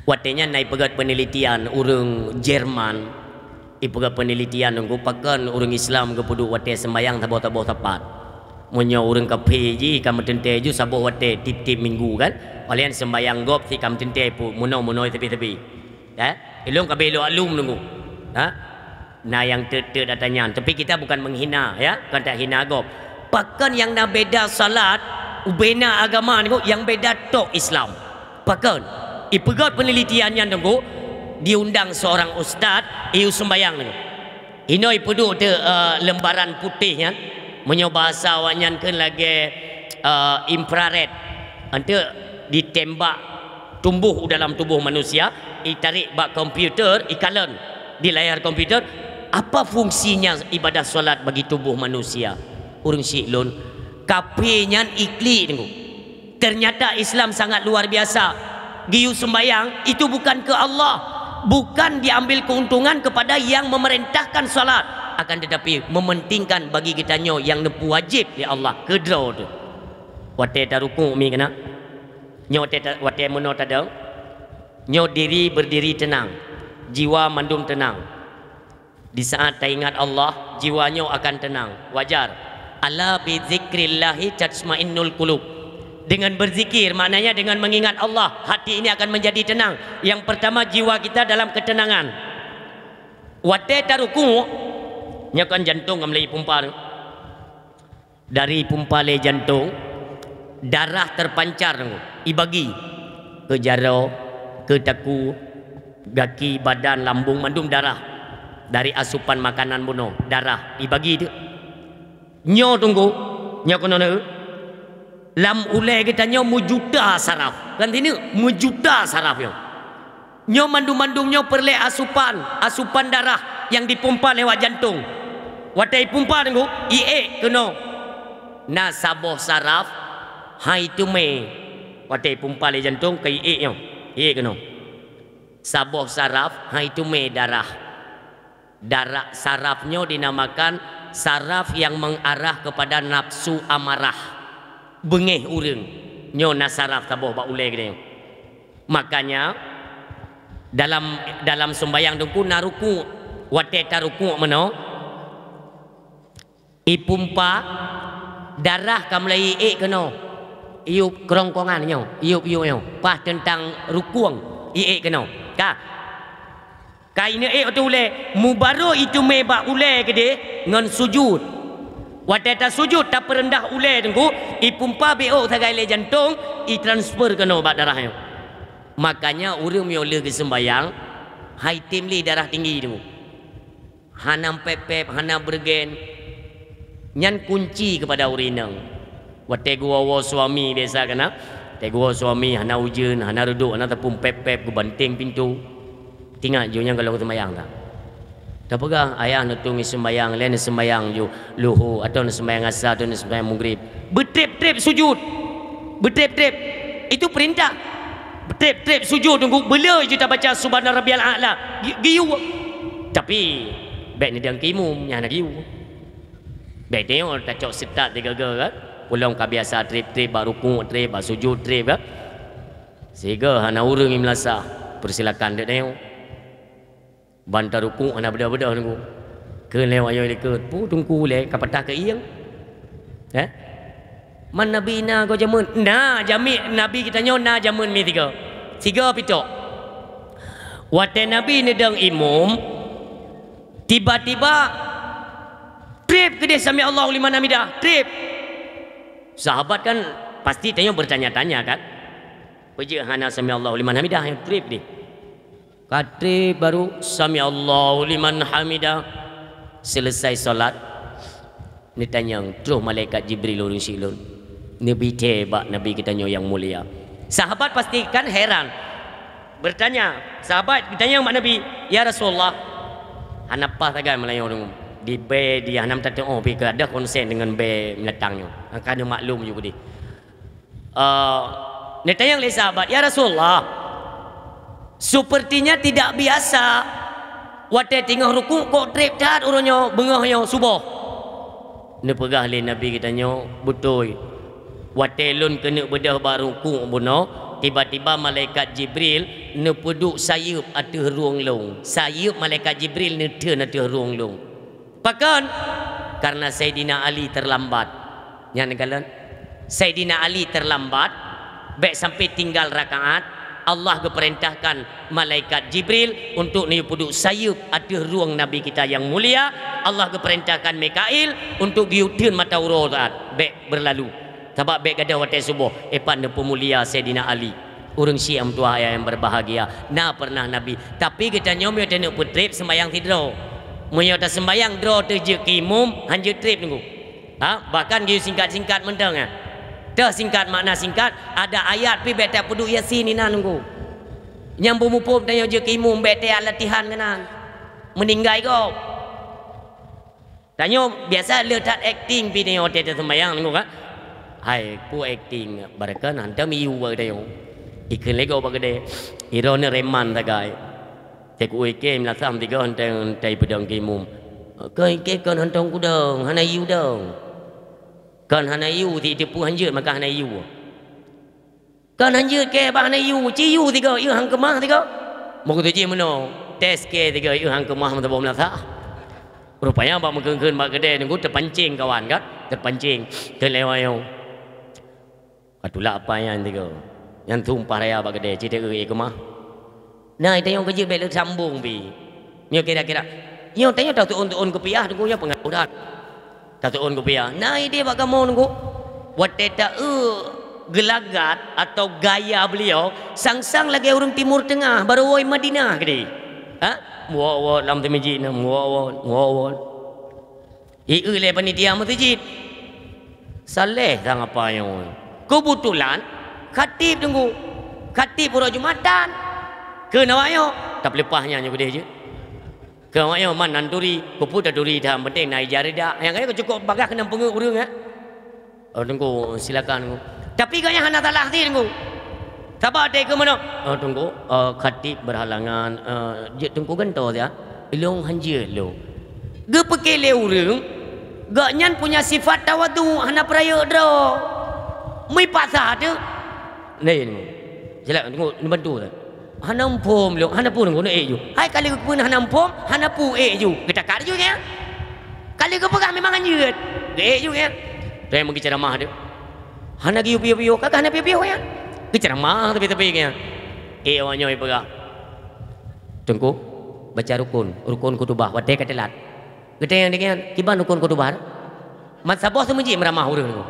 Watenya naik pegat penelitian orang Jerman, pegat penelitian nunggu pakan orang Islam ke puduk wate sembayang tabau-tabau tepat. Munyo orang kafe ji kam tente ju sabo wate tip-tip minggu kan. Walian sembayang gop si kam tente pu muno-muno tepi-tepi. Ilung kabelo alum nunggu. Nah yang ter datanya, tapi kita bukan menghina ya, kan tak hina gop. Pakan yang nak beda salat, ubena agama ni yang beda tok Islam. Pakan pegat penelitiannya nunggu diundang seorang ustaz iu sembayang nunggu. Inoi puduk te lembaran putih kan. Menyoba bahasa wanyan kan lagi infrared. Ante ditembak tumbuh dalam tubuh manusia, ditarik bak komputer, ikalen di layar komputer. Apa fungsinya ibadah solat bagi tubuh manusia? Urang siklun kapenya ikli tengok. Ternyata Islam sangat luar biasa. Giu sembayang itu bukan ke Allah, bukan diambil keuntungan kepada yang memerintahkan solat, akan tetapi mementingkan bagi kita nyo yang nepu wajib di Allah kedraw tu. Wate taruku mi kena. Nyo wate mono tadang. Nyo diri berdiri tenang. Jiwa mandum tenang. Di saat tak ingat Allah, jiwanya akan tenang. Wajar. Ala bi zikrillahi tatma'innul qulub. Dengan berzikir maknanya dengan mengingat Allah, hati ini akan menjadi tenang. Yang pertama, jiwa kita dalam ketenangan. Wate taruku nyakan jantung kamlai pumpa. Dari pumpa le jantung darah terpancar ibagi ke jaro, ke taku, kaki, badan, lambung, mandum darah. Dari asupan makanan bunuh darah dibagi tu. Nyo tunggu, nyo kono lam ulai kita nyo mujuta saraf. Kan ini mujuta saraf yo. Nyo mandum-mandum nyo perle asupan darah yang dipompa lewat jantung. Watai pompa tunggu, keno. Na saboh saraf hai tu me. Watai pompa le jantung ke nyo. Keno. Saboh saraf hai tu me darah. Darah sarafnya dinamakan saraf yang mengarah kepada nafsu amarah. Bengeh urang nyo na saraf taboh ba ulai gede. Makanya dalam sembayang dengku naruku wate taruku meno ipumpa darah kamlai keno iup kerongkongan nyo iup nyo pas tentang rukuang keno ka kaina tu le mubaru itu meba ule gede ngan sujud. Wadata sujud tak perendah ule tengku ipumpa beo tagai le jantung i transfer keno bak darahnya. Makanya urang yo le sembayang hai tim li darah tinggi tu. Hanam pepep, hana bergen. Nyan kunci kepada urinang. Wate gua suami biasa kana. Te gua suami hana ujeun, hana reduk, hana tepung pepep ku banting pintu. Tinggal junya kalau sembayang tak. Tak pegang ayah nutung sembayang, lain sembayang ju luhu atau sembayang asar atau sembayang maghrib. Bertrip-trip sujud. Bertrip-trip. Itu perintah. Bertrip-trip sujud tunggu bela je tak baca subhana rabbiyal a'la. Giu. Tapi baik ni dia kimum nya nak giu. Baik tengok tak cok setat tiga-tiga kan. Pulang ka biasa trip-trip ba rukuk trip ba sujud trip kan. Sehingga hana urang imlasa. Persilakan dek tengok. Bantar rukuk anak beda-beda tunggu. Ke lewat ayo dekat. Pu tunggu le kapatah ke iyang. Man nabi na ko jamun. Na jami nabi kita nyo na jamun mi tiga. Tiga pitok. Wate nabi nedang imum tiba-tiba trip ke dia sami Allahu liman hamidah. Trip. Sahabat kan pasti tanya bertanya-tanya kan. Peje hana sami Allahu liman hamidah yang trip ni. Kata baru sami Allahu liman hamidah. Selesai solat ni tanya terus malaikat Jibril urang silun. Nabi tebak nabi kita nyo yang mulia. Sahabat pastikan heran. Bertanya, sahabat ditanya mak nabi, "Ya Rasulullah, hanapa tagai Melayu orang di be dia hanam tak oh pi ada konsen dengan be mendatangnya." Kan maklum juga di. Ni tanya oleh sahabat, "Ya Rasulullah, sepertinya tidak biasa. Wate tinggal rukuk kok trip cat urangnya bengahnya subuh." Ni pegah le nabi kita nyo betul. Wate lun kena bedah ba rukuk buno tiba-tiba malaikat Jibril ne peduk sayup atau ruang long. Sayup malaikat Jibril ne atau ruang long. Pakan karena Sayyidina Ali terlambat. Yang negara Sayyidina Ali terlambat, baik sampai tinggal rakaat, Allah keperintahkan malaikat Jibril untuk ni peduk sayup atau ruang Nabi kita yang mulia. Allah keperintahkan Mikail untuk giutin mata urat baik berlalu. Sebab baik gadah waktu subuh epan pemulia Sayyidina Ali. Orang Syiam tua yang berbahagia. Nah pernah Nabi. Tapi kita nyom yo tengok putrip sembayang tidur. Munyo tak sembayang draw terje kimum hanje trip nunggu. Bahkan giu singkat-singkat mentang ah. Dah singkat makna singkat ada ayat pi beta peduk Yasin ni nunggu. Nyambu mupup tanya je kimum beta latihan kenang. Meninggai kau. Tanya biasa letak acting pi tanya hotel sembayang nunggu kan. Hai ku acting barakan hantam iu tanya. Ikan lego bagade. Irone reman tagai. Teku ikem la sam tiga hantang tai pedang kimum. Kai ke kan hantang kudang hana iu dang. Kan hana iu thì tipu hanjut maka hana iu. Kan hanjut ke ba hana iu ci iu tiga iu hang kemah tiga. Mo tu ci meno tes ke tiga iu hang kemah mata bom la sa. Rupanya ba mengkeun ba gede nunggu terpancing kawan kan, terpancing kelewayong. Atulah apa yang tiga. Yang tumpah raya ba gede ci te kemah. Nah, itu yang kerja belok sambung bi. Nyo kira-kira. Nyo tanya tak tuun kepiah tunggu nya pengaruh dah. Tak tuun kepiah. Nah, dia bak kamu tunggu. Wateta gelagat atau gaya beliau sang-sang lagi orang Timur Tengah baru woi Madinah gede. Muawat lam temiji na muawat. Le panitia masjid. Saleh sang apa yang. Kebetulan khatib tunggu. Khatib pura Jumatan. Ke nawayo tak lepahnya nyo gede je. Ke nawayo man nanturi kupu duri dah penting naik jarida. Yang kaya cukup bagah kena pengu urang ya. Tunggu silakan tunggu. Tapi kaya hana salah ti tunggu. Sabar dek ke mana? Tunggu khatib berhalangan je tunggu gento ya. Ilong hanje lo. Ge pekele urang gak nyan punya sifat tawadu hana peraya dro. Mai pasah tu. Ni. Silakan tunggu bantu tak. Hanam pom lo, hanam pun ngono ju. Hai kali pun hanam pom, hanam pu ju. Kita kar ju ya. Kali ke pegang memang anjut. Ju ya. Saya mungkin ceramah dia. Hana giu piu-piu, kagak hana piu-piu ya. Ke ceramah tapi ya. Wanyo pegang. Tunggu baca rukun kutubah wate katelat. Gede yang dengan kiban rukun kutubah. Mat sabah semuji meramah urang.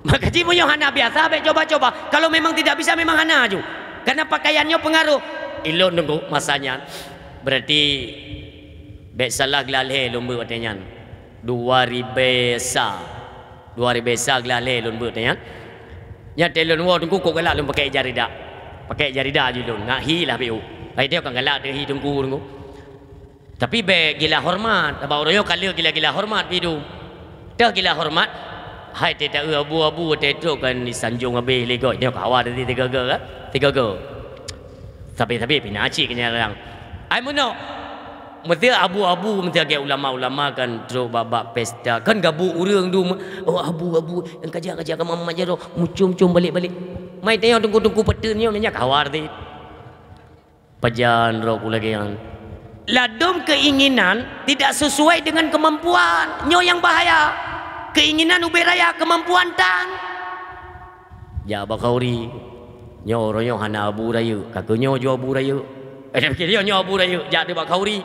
Maka ji munyo hana biasa baik coba-coba. Kalau memang tidak bisa memang hana ju. Karena pakaiannya pengaruh. Ilo nunggu masanya. Berarti bek salah gelalhe lomba watenya. 2000 besa gelalhe lomba watenya. Nya telon wo tunggu kok galak lom pakai jarida. Pakai jarida je lom. Nak hi lah bu. Hai dia kan galak dia hi tunggu. Tapi bek gila hormat. Abang royo kali gila hormat bidu. Dah gila hormat. Hai teta abu-abu teto kan di sanjung abe lego. Dia kawan tadi tiga go. Tapi pinaci kenya orang. Ai mono. Mesti abu-abu mesti agak ulama-ulama kan terus babak pesta. Kan gabu urang du. Oh abu-abu yang kerja ke mama jaro mucum-cum balik-balik. Mai tengok tunggu-tunggu petennya nya kawar ti. Pajan ro lagi yang ladum keinginan tidak sesuai dengan kemampuan. Nyo yang bahaya. Keinginan uberaya kemampuan tan. Ya bakauri. Nyo royo hana abu rayu, kakunyo jo abu rayu. Fikir dia nyo abu rayu, jak dia bak kauri.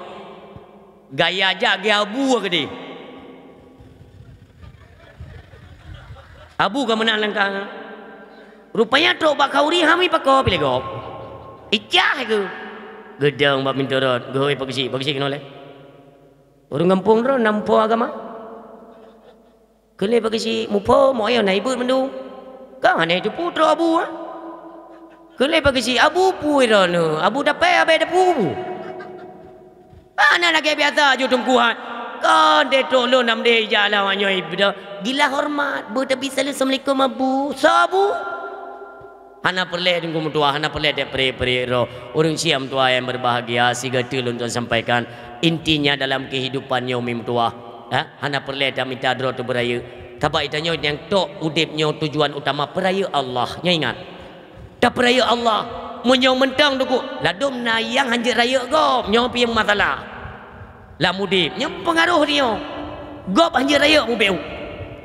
Gaya jak ge abu ke. Abu ke menang langkang. Rupanya tok bak kauri hami pako pilih gop. Icah ke. Gedang bak minta rot, goy pagisi kena le. Orang kampung ro nampo agama. Kele pagisi mupo moyo na ibu mendu. Kang ane tu putra abu ah. Kele bagi si abu pu irano, abu dapat abe dapu. Mana lagi biasa jo tungkuhan. Kan de tolo nam de jala wanyo ibda. Gila hormat, bu tapi assalamualaikum abu. Sabu. Hana perle tunggu mutua, hana perle de pre ro. Orang Syiam tua yang berbahagia siga tulun tuan sampaikan intinya dalam kehidupan yomi mutua. Hana perle dah minta dro tu beraya. Tabak itanya yang tok udipnya tujuan utama peraya Allah. Nya ingat. Tak peraya Allah. Menyong mentang tu ladum nayang hanjit raya gop. Nyong pi masalah. La mudip. Nyong pengaruh dia. Gop hanjit raya mu beu.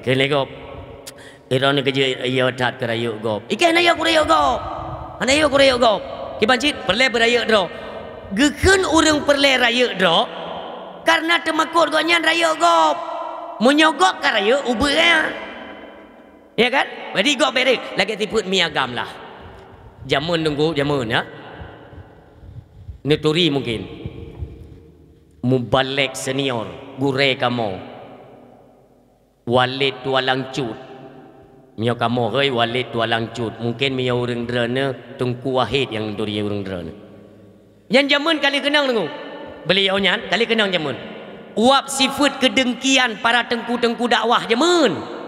Kele gop. Irone kerja ya tat ke raya gop. Ikan raya ku raya gop. Ana yo ku raya gop. Ki bancit perle beraya dro. Gekeun urang perle raya dro. Karena temakut go nyan raya gop. Menyogok ka raya ubeu ya kan? Jadi gop beri lagi tiput miagam lah. Jamun tunggu jamun ya. Nuturi mungkin. Mubalek senior gure kamu. Walid tualang cut. Mio kamu hei walid tualang cut. Mungkin mio urang drana tungku wahid yang duri urang drana. Yang jamun kali kenang tunggu. Beliau nyan kali kenang jamun. Uap sifat kedengkian para tengku-tengku dakwah jamun.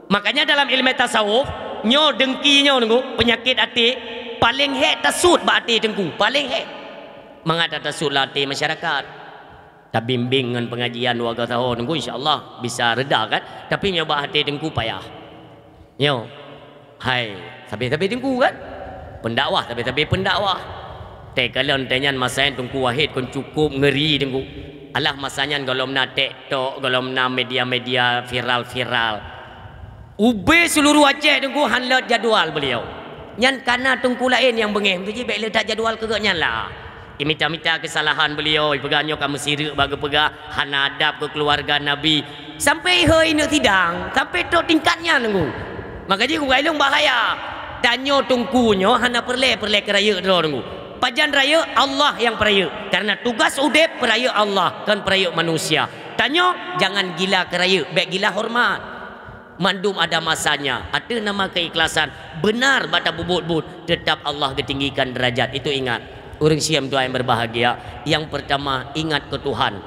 Makanya dalam ilmu tasawuf nyo dengki nyo nunggu penyakit hati paling hek tasud ba hati tengku paling hek mangada tasud hati masyarakat. Tak bimbing dengan pengajian 2 tahun nunggu insyaallah bisa reda kan, tapi nyo ba hati tengku payah nyo hai tapi tengku kan pendakwah tapi pendakwah te kalian tanyan masa tengku wahid kon cukup ngeri tengku alah masanya kalau na TikTok kalau na media-media viral ube seluruh Aceh tunggu hanlat jadual beliau. Nyan karena tungku lain yang bengih. Tu je baik letak jadual ke nyan lah. Imita-mita kesalahan beliau. Pegahnya kamu sirik bagi pegah hanadab ke keluarga Nabi. Sampai hari ini tidang. Sampai tu tingkatnya tunggu. Maka je ku gailung bahaya. Tanyo tungkunyo hana perle ke raya dro tunggu. Pajan raya Allah yang peraya. Karena tugas udep peraya Allah kan peraya manusia. Tanyo jangan gila ke raya. Baik gila hormat. Mandum ada masanya, ada nama keikhlasan, benar bata bubut-but, tetap Allah ketinggikan derajat. Itu ingat. Orang Syiam doa yang berbahagia. Yang pertama ingat ke Tuhan,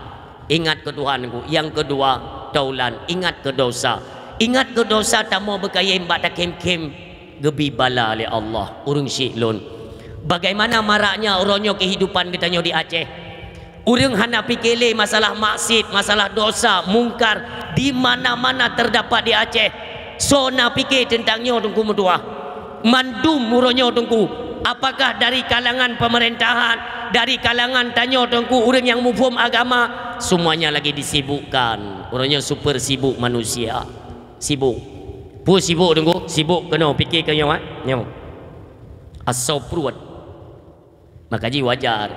ingat ke Tuhanku. Yang kedua taulan, ingat ke dosa. Ingat ke dosa tak mau berkaya bata kem-kem gebi bala oleh Allah. Orang Syiklun. Bagaimana maraknya orangnya kehidupan kita di Aceh. Orang hana pikirle masalah maksiat, masalah dosa, mungkar di mana-mana terdapat di Aceh. So na pikir tentangnya tunggu mudua. Mandum muronyo tunggu. Apakah dari kalangan pemerintahan, dari kalangan tanyo tunggu orang yang mufhum agama, semuanya lagi disibukkan. Orangnya super sibuk manusia. Sibuk. Pu sibuk tunggu, sibuk kena pikir ke nyawa. Nyawa. Asal pruat. Maka ji wajar.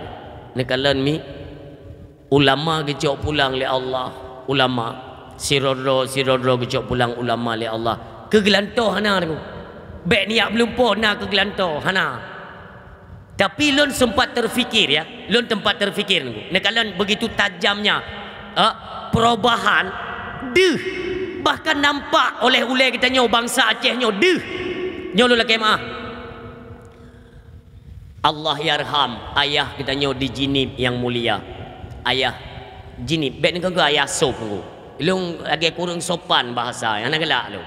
Nekalan mi ulama kecok pulang oleh Allah. Ulama sirodro kecok pulang ulama oleh Allah. Kegelantoh hana tu. Baik niat belum pun nak kegelantoh hana. Tapi lon sempat terfikir ya. Lon tempat terfikir tu. Nekalan begitu tajamnya perubahan deh. Bahkan nampak oleh kita nyo bangsa Aceh nyo deh. Nyo lu lagi mah. Allah yarham ayah kita nyo di Jinib yang mulia. Ayah Jinib bet nengko ayah sop nengko. Lu lagi kurang sopan bahasa yang nak gelak lu.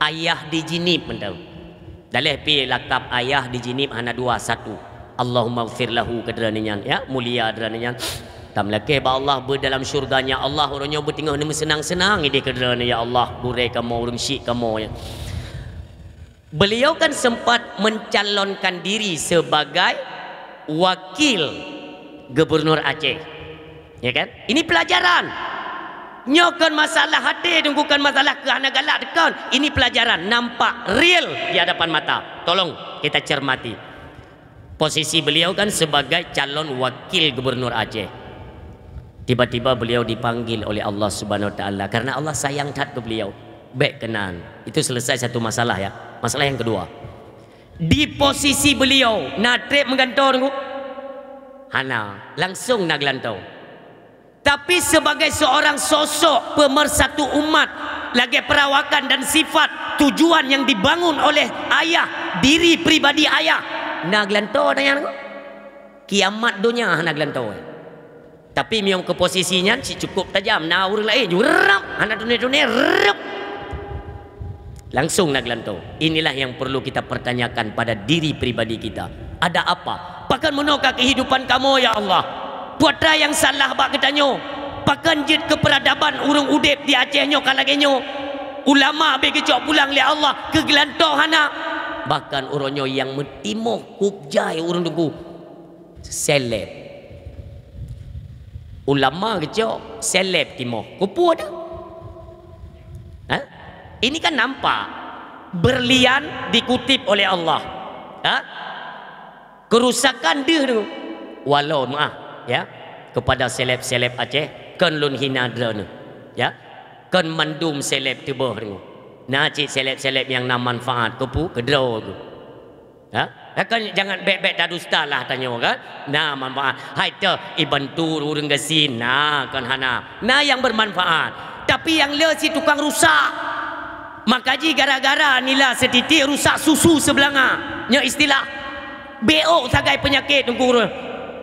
Ayah di Jinib mentau. Dalih pi lakap ayah di Jinib hana 2 1. Allahumma ighfir lahu kedraninya ya mulia kedraninya. Tam laki ba Allah ber dalam syurganya Allah orangnya bertinggal ni senang-senang ide kedrana ya Allah burai kamu urang syik kamu ya. Beliau kan sempat mencalonkan diri sebagai wakil Gubernur Aceh. Ya kan? Ini pelajaran. Nyokan masalah hati tunggukan masalah kehana galak dekan. Ini pelajaran nampak real di hadapan mata. Tolong kita cermati. Posisi beliau kan sebagai calon wakil Gubernur Aceh. Tiba-tiba beliau dipanggil oleh Allah Subhanahu Wa Taala karena Allah sayang tat ke beliau. Baik kenan. Itu selesai satu masalah ya. Masalah yang kedua. Di posisi beliau natrip menggantau hana langsung nak gelantau. Tapi sebagai seorang sosok pemersatu umat, lagi perawakan dan sifat tujuan yang dibangun oleh ayah, diri pribadi ayah, nak gelantau tanya kiamat dunia nak gelantau. Tapi miong ke posisinya si cukup tajam, nah orang lain jurap, anak dunia rep. Langsung nak gelantau. Inilah yang perlu kita pertanyakan pada diri pribadi kita. Ada apa? Pakan menokah kehidupan kamu ya Allah. Puatra yang salah bak ketanyo. Pakan jid keperadaban urung udip di Aceh nyo kalagenyo. Ulama be kecok pulang le Allah kegelantau hana. bahkan uronyo yang metimoh kubjai urun tunggu seleb ulama kecok seleb timoh kupu ada. Ha? Ini kan nampak berlian dikutip oleh Allah. Ha? Kerusakan dia tu walau maaf ya kepada seleb-seleb Aceh kan lun hina drone ya kan mandum seleb tebah tu. Nah cik seleb-seleb yang nak manfaat kupu kedro tu. Ha? Kan jangan bek-bek dah dusta lah tanya kan. Nah manfaat. Hai tu ibantu urang gesin. Nah kan hana. Nah yang bermanfaat. Tapi yang le si tukang rusak. Makaji gara-gara nila setitik rusak susu sebelanga. Nya istilah BO sagai penyakit nunggu.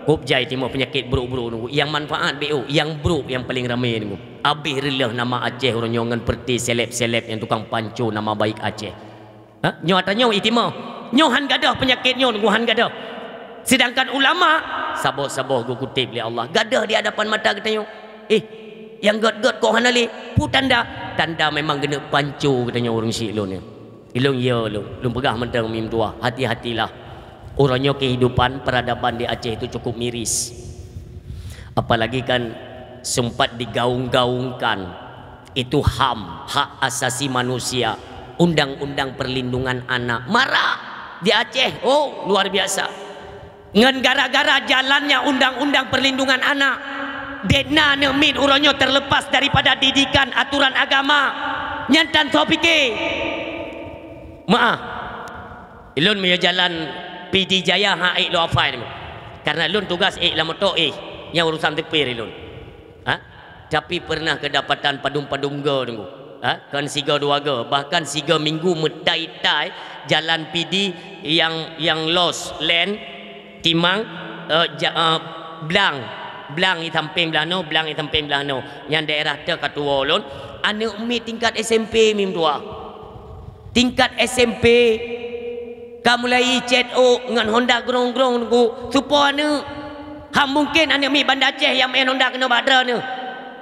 Kubjai timur penyakit buruk-buruk nunggu. Yang manfaat BO, yang buruk yang paling ramai nunggu. Habis relah nama Aceh orang nyongan perti seleb-seleb yang tukang pancu nama baik Aceh. Ha? Nyo atanya itimah. Nyo han gadah penyakit nyo nunggu han gadah. Sedangkan ulama sabar-sabar gua kutip oleh Allah. Gadah di hadapan mata katanya. Yang god-god kau hanali pu tanda memang kena pancu katanya orang Syik lun ni. Ilung ya lun pegah mentang mim tua. Hati-hatilah. Orangnya kehidupan peradaban di Aceh itu cukup miris. Apalagi kan sempat digaung-gaungkan itu HAM, hak asasi manusia, undang-undang perlindungan anak. Marah di Aceh. Oh, luar biasa. Ngan gara-gara jalannya undang-undang perlindungan anak. Dekna nemit orangnya terlepas daripada didikan aturan agama. Nyantan so fikir. Maaf. Ilun punya jalan PD Jaya hak lo afai ni. Karena lun tugas la motor yang urusan tepir lun. Ha? Tapi pernah kedapatan padum-padum ga tunggu. Ha? Kan 3-2 ga, bahkan 3 minggu medai-tai jalan PD yang lost land timang Blang di samping belah no, Blang di samping belah no. Yang daerah tu katua lun, anak umi tingkat SMP mim tua. Tingkat SMP kamu mulai CETO dengan Honda gerong-gerong nunggu supaya ni hang mungkin anak mi Bandar Aceh yang main Honda kena badra ni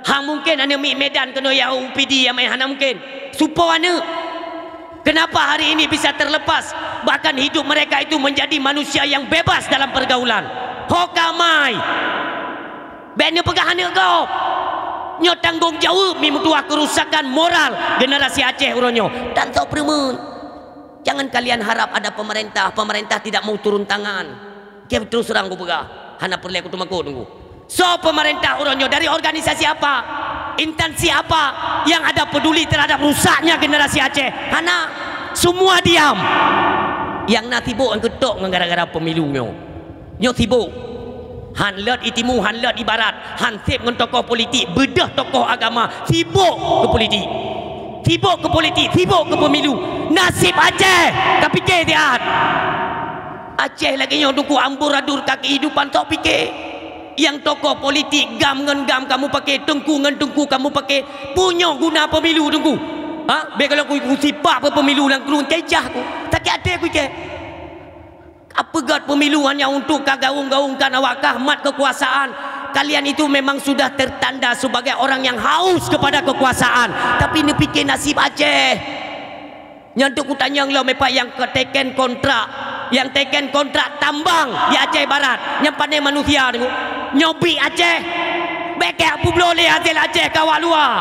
hang mungkin anak mi Medan kena yang UPD yang main hana mungkin supaya ni kenapa hari ini bisa terlepas bahkan hidup mereka itu menjadi manusia yang bebas dalam pergaulan hokamai benda pegahan kau nyo tanggung jawab mi mutua kerusakan moral generasi Aceh uronyo dan tau permen. Jangan kalian harap ada pemerintah tidak mau turun tangan. Dia terus serang aku pegah. Hana perlu aku tumaku tunggu. So pemerintah orangnya dari organisasi apa? Instansi apa yang ada peduli terhadap rusaknya generasi Aceh? Hana semua diam. Yang nak tibuk yang ketok gara-gara pemilunya. Nyo tibuk. Han let itimu, han let ibarat, han sip dengan tokoh politik, bedah tokoh agama, tibuk ke politik. Sibuk ke politik, sibuk ke pemilu. Nasib Aceh tak fikir dia. Aceh lagi yang tunggu amburadur ke kehidupan tak fikir. Yang tokoh politik gam ngan gam kamu pakai, tengku ngan tengku kamu pakai, punya guna pemilu tunggu. Ha? Biar kalau aku sipak apa pemilu dan kurun kecah aku. Tak ada aku ke. Apa gad pemilu hanya untuk kagaung-gaungkan awak kahmat kekuasaan. Kalian itu memang sudah tertanda sebagai orang yang haus kepada kekuasaan. Tapi ni fikir nasib Aceh. Yang tu ku tanya lo mepa yang teken kontrak, yang teken kontrak tambang di Aceh Barat, yang pandai manusia ni, nyobi Aceh. Beke apa boleh hasil Aceh kawak luar.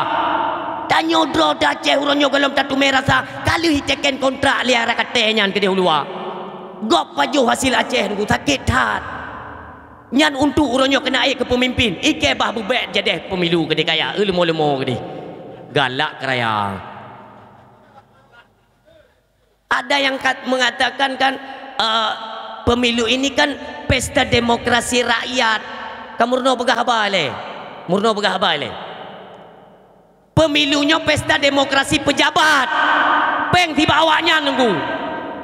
Tanya dro Aceh uronyo kalau tatu merah sa, kalau teken kontrak liara katanya ke dia luar. Gop paju hasil Aceh ni sakit hat. Nyan untuk uronyo kena air ke pemimpin. Ike bah bubek jadi pemilu ke dia kaya. Lemo-lemo ke dia. Galak keraya. Ada yang mengatakan kan pemilu ini kan pesta demokrasi rakyat. Kamu murno pegah apa le? Murno pegah apa le? Pemilunya pesta demokrasi pejabat. Peng tiba awaknya nunggu.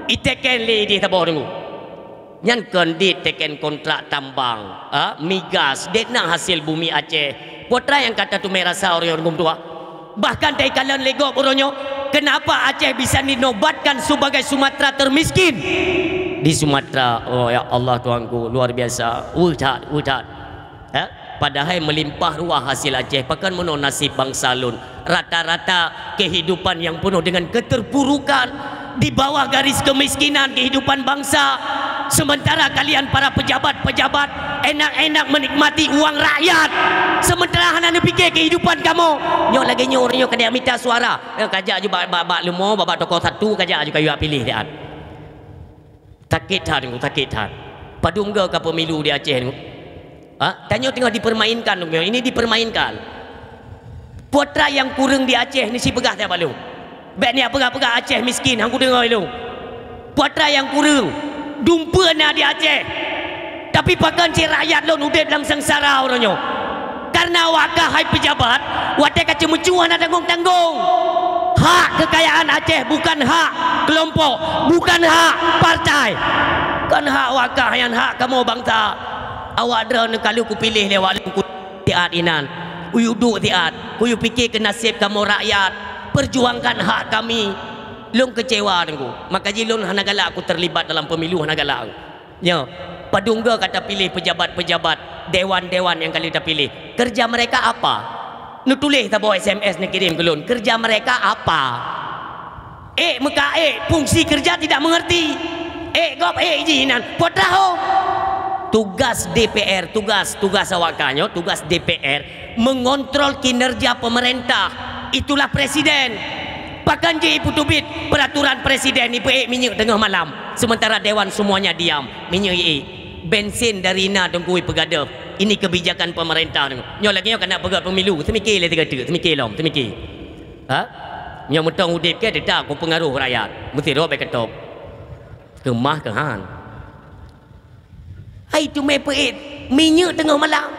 Iteken le di tabor nunggu. Yang kondit teken kontrak tambang, migas, dekna hasil bumi Aceh. Potra yang kata tu merasa orang yang tua. Bahkan dari kalian lego uronyo, kenapa Aceh bisa dinobatkan sebagai Sumatera termiskin? Di Sumatera, oh ya Allah Tuanku, luar biasa. Wujud. Padahal melimpah ruah hasil Aceh. Bahkan menurut nasib bangsa lun. Rata-rata kehidupan yang penuh dengan keterpurukan. di bawah garis kemiskinan kehidupan bangsa, sementara kalian para pejabat-pejabat enak-enak menikmati uang rakyat, sementara hana fikir kehidupan kamu. Nyok lagi nyok kena minta suara kajak je bak lumo bak tokoh satu kajak je kayu pilih dia. Takit han padung ke pemilu di Aceh ni. Tanya tengah dipermainkan dong. Ini dipermainkan. Putra yang kurang di Aceh ni si pegah tak balu. Bek ni pegah Aceh miskin hang ku dengar lu. Putra yang kurang dumpa na di Aceh. Tapi pakan si rakyat lu udip dalam sengsara orangnya. Karena wakah hai pejabat, wadah kaca mencuah nak tanggung-tanggung. Hak kekayaan Aceh bukan hak kelompok, bukan hak partai. Kan hak wakah yang hak kamu bangsa. Awak drone kalau ku pilih lewat ku tiat inan. Uyu duk tiat, uyu fikir ke nasib kamu rakyat. Perjuangkan hak kami. Long kecewa dengu. Maka ji long hana galak aku terlibat dalam pemilu hana galak. Ya, padungga kata pilih pejabat-pejabat, dewan-dewan yang kali kita pilih. Kerja mereka apa? Nu tulis tak bawa SMS ni kirim ke lon. Kerja mereka apa? Muka fungsi kerja tidak mengerti. Gop jinan. Potraho. Tugas DPR, tugas awakannya, tugas DPR mengontrol kinerja pemerintah. Itulah presiden. Pakan je ipu tubit peraturan presiden ipu minyak tengah malam. Sementara dewan semuanya diam. Minyak bensin dari na tunggu pegada. Ini kebijakan pemerintah. Nyo lagi nyo kena pegat pemilu. Semikir le tiga semikir lom, semikir. Nyo mutong udip ke tidak aku pengaruh rakyat. Mesti ro be ketop. Kemah ke han. Hai tu me peit minyak tengah malam.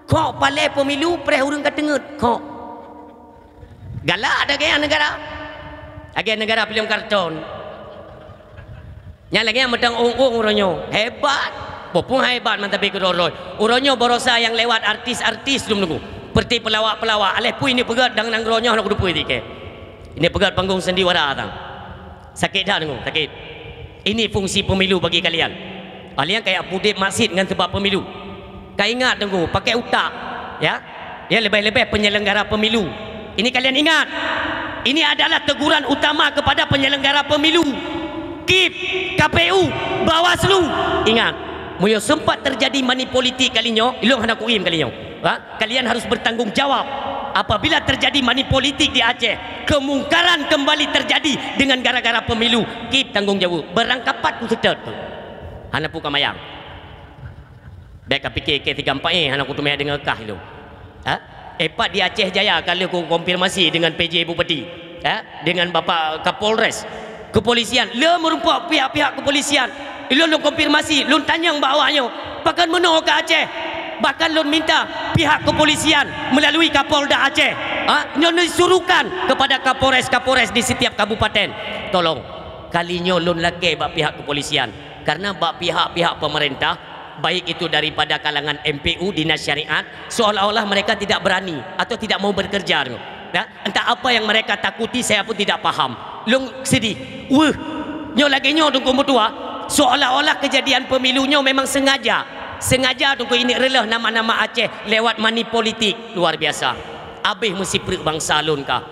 Kok palai pemilu preh urang katenget. Kok galak ada gaya negara. Agen negara film kartun. Nya lagi yang medang ung uronyo. Hebat. Popung hebat mantapi kedoroi. Uronyo borosa yang lewat artis-artis dum nunggu. Seperti pelawak-pelawak. Aleh pu ini pegat dang nang ronyo nak dupui dike. Ini pegat panggung sendiwara tang. Sakit dah nunggu, sakit. Ini fungsi pemilu bagi kalian. Kalian kayak pudip masjid dengan sebab pemilu. Kau ingat nunggu, pakai utak. Ya. Dia lebih-lebih penyelenggara pemilu. Ini kalian ingat. Ini adalah teguran utama kepada penyelenggara pemilu. KIP, KPU, Bawaslu. Ingat, muyo sempat terjadi money politik kalinya, ilung hendak kuim kalinya. Kalian harus bertanggung jawab. Apabila terjadi money politik di Aceh, kemungkaran kembali terjadi dengan gara-gara pemilu. KIP tanggung jawab. Berangkapat ku sedot. Hana puka mayang. Baik fikir K34 hana ku tumai dengan kah lu. Epat di Aceh Jaya kalau ku konfirmasi dengan PJ Bupati, dengan Bapak Kapolres, kepolisian, le merupakan pihak-pihak kepolisian. Lu konfirmasi, lu tanya bawahnya, bahkan menolak ke Aceh. Bahkan lu minta pihak kepolisian melalui Kapolda Aceh, nyono suruhkan kepada Kapolres di setiap kabupaten. Tolong, kalinya lu lagi bak pihak kepolisian, karena bak pihak-pihak pemerintah, baik itu daripada kalangan MPU, Dinas Syariat, seolah-olah mereka tidak berani atau tidak mau bekerja. Entah apa yang mereka takuti, saya pun tidak paham. Long sedih. Nyo lagi nyo tunggu mutua, seolah-olah kejadian pemilunya memang sengaja tunggu ini relah nama-nama Aceh lewat money politik. Luar biasa. Habis mesti perut bangsa lun kah.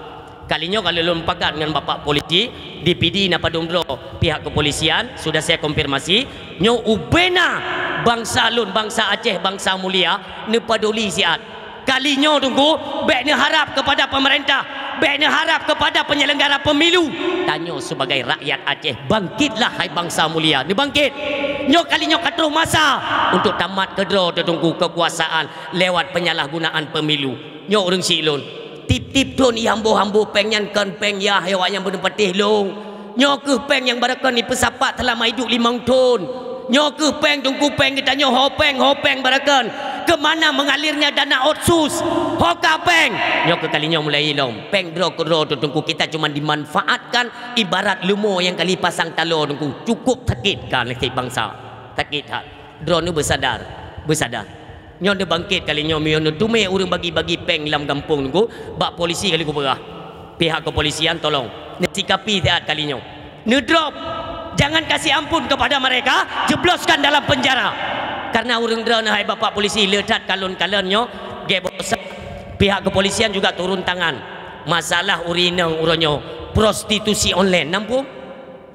Kalinya kalau lun pakat dengan bapak polisi, DPD napa dongdro pihak kepolisian, sudah saya konfirmasi, nyo ubena bangsa lun, bangsa Aceh, bangsa mulia, ne paduli siat. Kalinya tunggu, baiknya harap kepada pemerintah, baiknya harap kepada penyelenggara pemilu. Tanya sebagai rakyat Aceh, bangkitlah hai bangsa mulia, ni bangkit. Nyo kalinya katruh masa untuk tamat kedro tunggu kekuasaan lewat penyalahgunaan pemilu. Nyo urang silun. Tip-tip tu ni hambu-hambu pengyan kan peng ya hewan yang bernepatih long. Nyo ke peng yang barakan ni pesapat telah hidup 5 tahun. Nyo ke peng tunggu peng kita nyo hopeng barakan. Kemana mengalirnya dana otsus? Hoka peng. Nyo ke kalinya mulai long. Peng dro tu tunggu kita cuma dimanfaatkan ibarat lumo yang kali pasang talo tunggu. Cukup sakitkan lagi bangsa. Sakit hak. Dro ni bersadar. Nyo dia bangkit kali nyo mio tume urang bagi-bagi peng dalam kampung nunggu bak polisi kali ku berah. Pihak kepolisian tolong sikapi saat kali nyo. Drop. Jangan kasih ampun kepada mereka, jebloskan dalam penjara. Karena urang drone hai bapak polisi letat kalon-kalon nyo gebosa. Pihak kepolisian juga turun tangan. Masalah urinang uronyo prostitusi online. Nampu?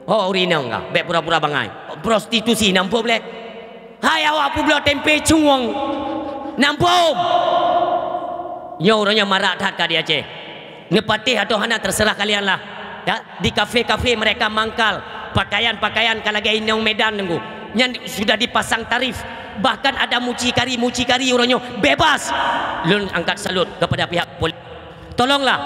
Oh urina enggak, bek pura-pura bangai. Prostitusi nampak boleh. Hai awak pula tempe cuang. Nampak. Nyo orangnya marah tak di Aceh. Ngepatih atau hana terserah kalian lah. Ya, di kafe-kafe mereka mangkal pakaian-pakaian kalagi inang Medan nunggu. Yang sudah dipasang tarif. Bahkan ada mucikari orangnya bebas. Lun angkat salut kepada pihak polisi. Tolonglah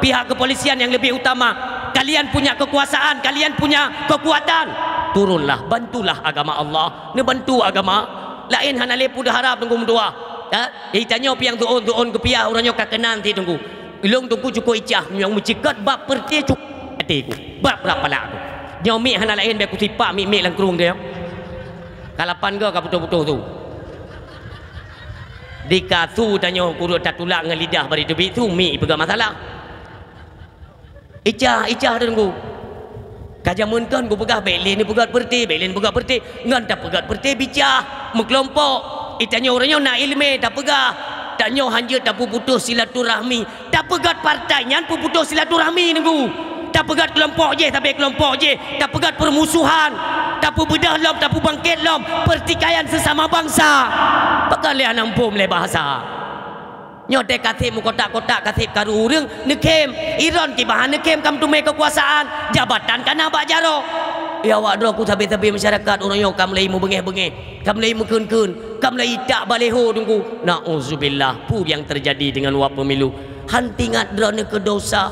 pihak kepolisian yang lebih utama. Kalian punya kekuasaan, kalian punya kekuatan. Turunlah, bantulah agama Allah. Ngebantu agama. Lain hana lepu dah harap tunggu mendua. Ya, tanya piang tuon ke pihak orangnya kakenan ti tunggu. Ilung tunggu cukup icah yang mencikat bab perti cukup hatiku. Bab berapa lah tu. Nyomi hana lain be ku tipak mi langkrung dia. Kalapan ke betul-betul tu. Dikatu tanya kurut tak tulak dengan lidah bari debit tu mi pegang masalah. Icah tunggu. Kajamun kan ku pegah belin ni pegat perti, belin pegat perti, ngan tak pegat perti bicah mengelompok. Itanya orangnya nak ilmu tak pegah. Tanya hanya tak putus silaturahmi. Tak pegat partainya pun putus silaturahmi nunggu. Tak pegat kelompok je tapi kelompok je. Tak pegat permusuhan. Tak bedah lom, tak bangkit lom. Pertikaian sesama bangsa. Pakalian nampum le bahasa. Nyote katip mu kotak-kotak katip karu urang nekem. Iron ki bahan nekem kam tume kekuasaan. Jabatan kana bak jaro. Ya awak dro ku tabe-tabe masyarakat orangnya kam lai mu bengeh-bengeh. Kam lai mu keun-keun. Kam lai tak baleho tunggu. Nauzubillah. Pu yang terjadi dengan wak pemilu. Hantingat drone ke dosa.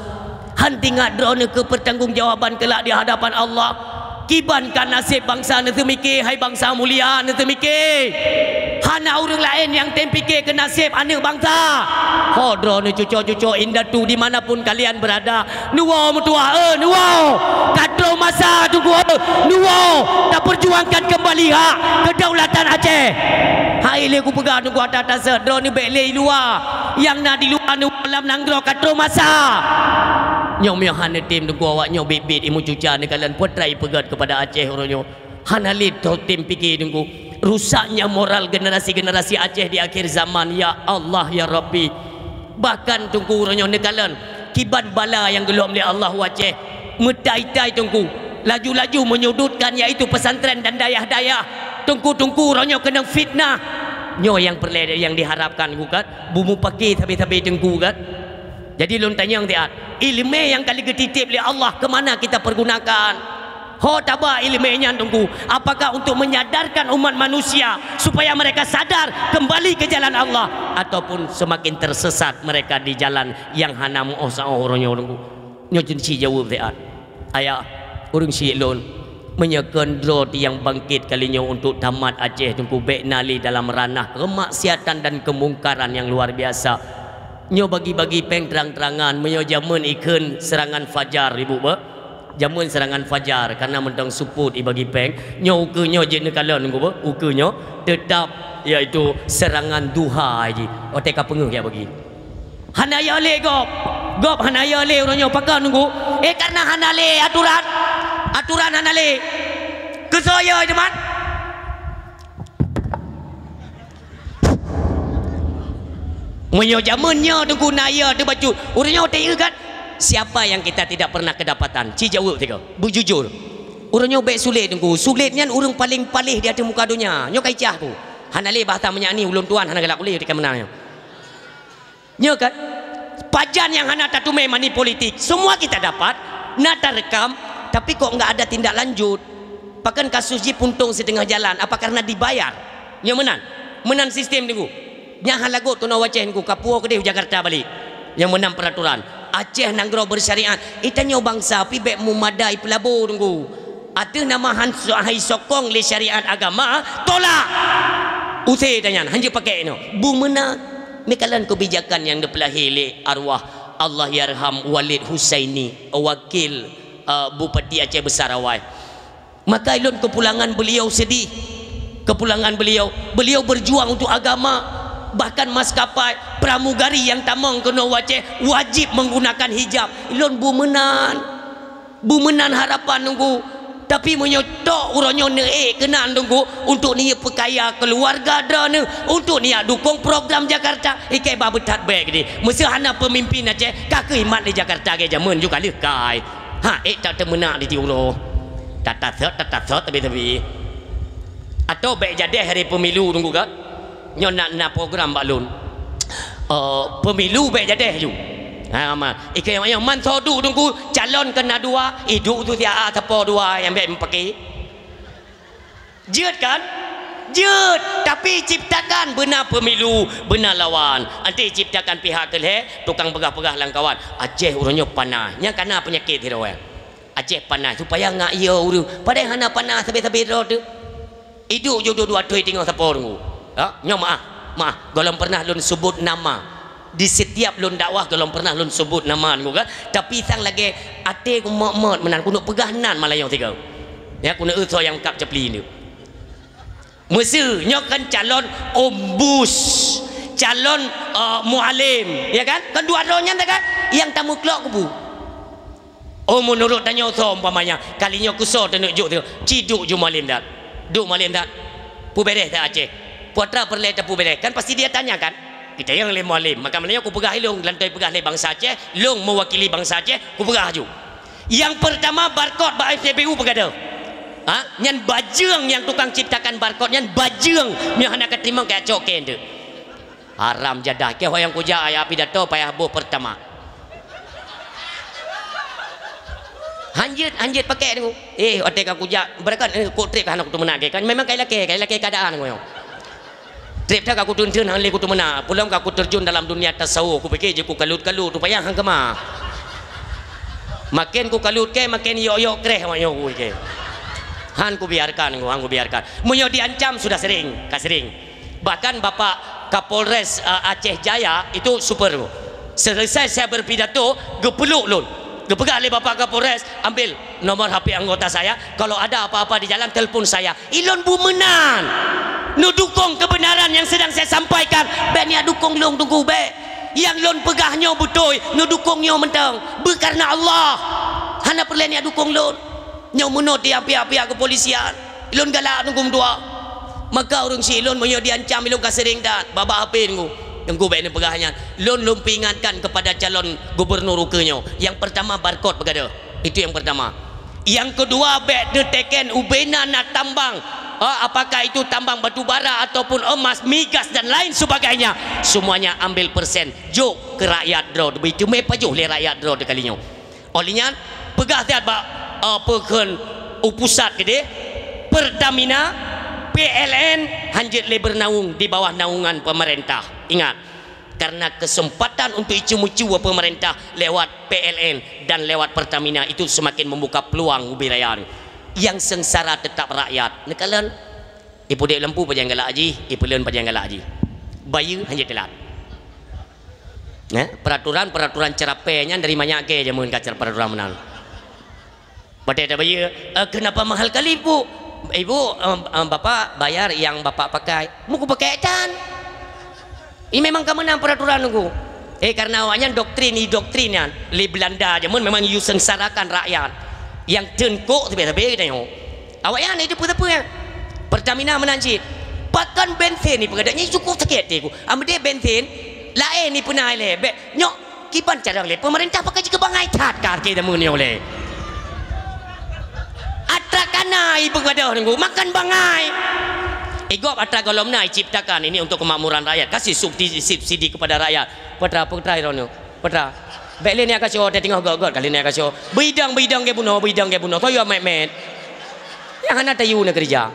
Hantingat drone ke pertanggungjawaban kelak di hadapan Allah. Kibankan nasib bangsa nanti mikir, hai bangsa mulia nanti mikir. Hana orang lain yang tempikir ke nasib anak bangsa. Hodro ni cucuk-cucuk indatu dimanapun kalian berada. Nuwa mutua, nuwa. Kadro masa tunggu, nuwa. Tak perjuangkan kembali hak kedaulatan Aceh. Hai le ku pegang tunggu atas drone ni belai luar. Yang nak di luar ni dalam nangdro kadro masa. Nyom yang hana tim tunggu awak nyom bibit imu cuca ni kalian potrai pegat kepada Aceh orangnya. Hana lid tim fikir tunggu rusaknya moral generasi-generasi Aceh di akhir zaman. Ya Allah ya Rabbi. Bahkan tunggu orangnya ni kalian kiban bala yang gelom oleh Allah Aceh metai-tai tunggu laju-laju menyudutkan iaitu pesantren dan dayah-dayah. Tunggu orangnya kena fitnah. Nyo yang perle yang diharapkan bukan bumu pakai tapi tunggu kan. Jadi lun tanya yang tiat ilmu yang kali ketitip oleh Allah ke mana kita pergunakan? Ho tabah ilmunya tunggu. Apakah untuk menyadarkan umat manusia supaya mereka sadar kembali ke jalan Allah ataupun semakin tersesat mereka di jalan yang hanam orangnya tunggu. Nyo jenci jawab tiat. Ayah urang si lun menyekan drone yang bangkit kalinya untuk tamat Aceh tunggu baik nali dalam ranah kemaksiatan dan kemungkaran yang luar biasa. Nyo bagi-bagi peng terang-terangan menyo jamun ikan serangan fajar ibu ba. Jamun serangan fajar karena mentang suput bagi peng. Nyo ukenyo je nekalan nunggu ba. Ukenyo tetap iaitu serangan duha je. Oteka penguh ya bagi. Hanaya le gop. Gop hanaya le orangnya pakai nunggu. Karena hanale aturan hanale. Kesaya teman. Menyo jamannya tunggu naya tu baju. Urangnya tanya kan siapa yang kita tidak pernah kedapatan? Ci jawab tiga. Bujujur. Urangnya baik sulit tunggu. Sulitnya urang paling palih di atas muka dunia. Nyo kaicah tu. Hanale bahasa menyani ulun tuan hana galak boleh dekat menanya. Nyo kan pajan yang hana tatu money politik. Semua kita dapat, nak rekam tapi kok enggak ada tindak lanjut. Bahkan kasus ji puntung setengah jalan apa karena dibayar. Nyo menan sistem tunggu. Yang halagot tu nak Aceh ku Kapua ke Jakarta balik yang menang peraturan Aceh nanggro bersyariat itanya bangsa pi bek mumadai pelabur tunggu ada nama hai sokong le syariat agama tolak usai tanya hanya pakai no bumena mekalan kebijakan yang dipelahi le arwah Allah yarham Walid Husaini wakil Bupati Aceh Besar Awai. Maka ilun kepulangan beliau sedih. Kepulangan beliau berjuang untuk agama. Bahkan maskapai pramugari yang tamang ke Aceh wajib menggunakan hijab. Ilon bumenan harapan nunggu. Tapi menyotok urangnya kena nunggu untuk ni pekaya keluarga dah untuk ni dukung program Jakarta. Ikai babetat baik ni. Mesti hana pemimpin Aceh kakek imat di Jakarta ke jaman juga lekai. Tak temenak di tiulo. tatat tapi atau baik jadi hari pemilu tunggu kan nyo nak program balun pemilu baik jadi ju ikan yang man sodu tunggu calon kena dua hidup tu dia tepo dua yang baik pakai jut kan jut tapi ciptakan benar pemilu benar lawan nanti ciptakan pihak kelih tukang pegah-pegah langkawan Aceh urunnya panah yang kena penyakit dia orang Aceh panah supaya ngak ia urung padahal hana panah sampai-sampai tu hidup jodoh dua tu tengok siapa tunggu nyo maaf golong pernah lun sebut nama di setiap lun dakwah kalau pernah lun sebut nama kan tapi sang lagi ate ku mak menan ku nak pegahnan malah yang tiga ya ku nak usah yang kap cepli ni mesti nyokan calon ombus calon mualim ya kan dua-duanya kan yang tamu kelok ku bu menurut tanya usah umpamanya kalinya ku so tenuk juk tu ciduk ju mualim dak duk mualim dak pu beres dak Aceh putra perle dak pu beres kan pasti dia tanya kan kita yang le mualim maka maknanya aku pegah long lantai pegah le bangsa Aceh long mewakili bangsa Aceh aku pegah ju yang pertama barcode ba FCBU pegada nyan bajeng yang tukang ciptakan barcode nyan bajeng yang hendak terima kayak coken tu haram jadah ke hoyang kuja aya pidato payah boh pertama hanjit pakai tu otek aku ja berakan kok trip anak tu menak kan memang kai laki keadaan ngoyo trip tak aku tuntun hang le ku tu menak pulang aku terjun dalam dunia tasawuf aku fikir je ku kalut-kalut rupanya hang kemah makin ku kalut ke makin yo kreh mayo ku ke han ku biarkan munyo diancam sudah sering bahkan Bapak Kapolres Aceh Jaya itu super selesai saya berpidato gepeluk lun gepegang oleh Bapak Kapolres ambil nomor HP anggota saya kalau ada apa-apa di jalan telpon saya ilon bumenan nu dukung kebenaran yang sedang saya sampaikan ben ya dukung long tunggu be yang lon pegahnya betul nu dukungnya mentang karena Allah hana perlu ya dukung lon nyo menot dia pihak-pihak kepolisian ilon galak tunggu dua maka orang si ilon menyo diancam ilon kasering dat baba HP tunggu tunggu be ni pegahnya lon ingatkan kepada calon gubernur ukenyo yang pertama barcode pegada itu yang pertama yang kedua be teken ubena nak tambang apakah itu tambang batu bara ataupun emas migas dan lain sebagainya semuanya ambil persen jok ke rakyat draw begitu me pajuh le rakyat draw kalinya olehnya pegah tiat ba peken upusat gede Pertamina PLN hanjit le bernaung di bawah naungan pemerintah ingat karena kesempatan untuk icu-mucu pemerintah lewat PLN dan lewat Pertamina itu semakin membuka peluang wilayah yang sengsara tetap rakyat nekalan ipu dek lempu pajang galak haji ipu leun pajang galak haji bayu hanjit telat peraturan cerapenya dari banyak ke jamun kacar peraturan menang pada ada bayu kenapa mahal kali ibu bapak bayar yang bapak pakai muku pakai kan ini memang kamu menang peraturan aku karena awaknya doktrinnya li Belanda jamun memang you sengsarakan rakyat yang tengkok tapi tengok awaknya itu apa ya Pertamina menanjit pakan bensin ni pengadanya cukup sakit aku ambil dia bensin lain ni pernah le nyok kiban cara le pemerintah pakai juga bangai tat kar kita mun oleh atra kanai pengadah nunggu makan bangai igop atra golom nai ciptakan ini untuk kemakmuran rakyat kasih subsidi kepada rakyat petra irono petra beli ni kasih dia tengok gog kali ni kasih bidang ke bunuh toyo met yang hana tayu nak kerja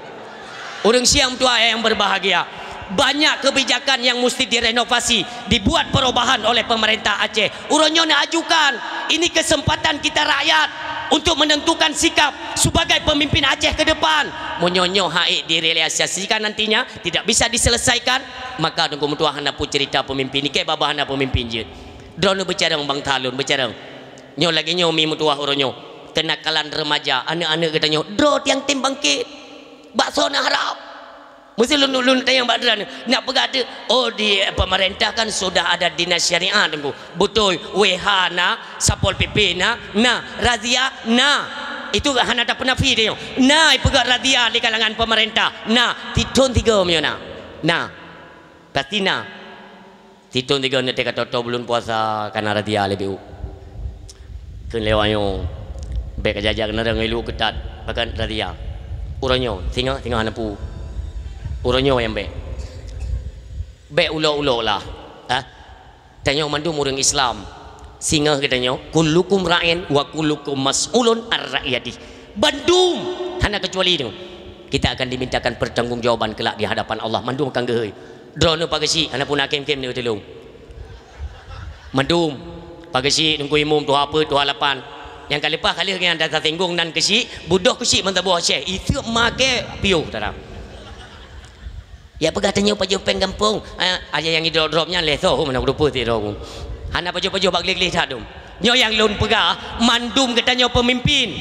orang siang tua yang berbahagia banyak kebijakan yang mesti direnovasi dibuat perubahan oleh pemerintah Aceh uronyo nak ajukan ini kesempatan kita rakyat untuk menentukan sikap sebagai pemimpin Aceh ke depan menyonyo haik direalisasikan nantinya tidak bisa diselesaikan maka tunggu mutua hana pu cerita pemimpin ni ke babah hana pemimpin je drone bicara bang talun bicara nyo lagi nyo mi mutua uronyo kenakalan remaja anak-anak katanya drone yang tim bangkit bakso nak harap mesti lun tayang badran nak pegada di pemerintah kan sudah ada dinas syariah tunggu betul WH na Sapol PP na razia itu hana ada penafi dia pegat razia di kalangan pemerintah titun tiga miona pasti titun tiga ni kata bulan puasa karena razia lebih kun lewanyo bek jaja kena ngilu ketat bahkan radia uranyo singa hanapu uranyo yang be ulo lah tanya mandum orang Islam singa katanya kullukum ra'in wa kullukum mas'ulun ar-ra'yati bandum hana kecuali itu kita akan dimintakan pertanggungjawaban kelak di hadapan Allah mandum akan gehoi drone pagasi hana pun hakim-hakim ni tolong mandum pagasi nunggu imum tu apa tu halapan yang kali lepas kali yang dah tenggung nan kesi budoh kesi mentabuh syekh itu make piuh dalam ya pegatanya paju peng kampung aja yang drop-dropnya leso mana rupa ti ro hana paju-paju bak lih-lih tak dum nyo yang lun pegah mandum katanya pemimpin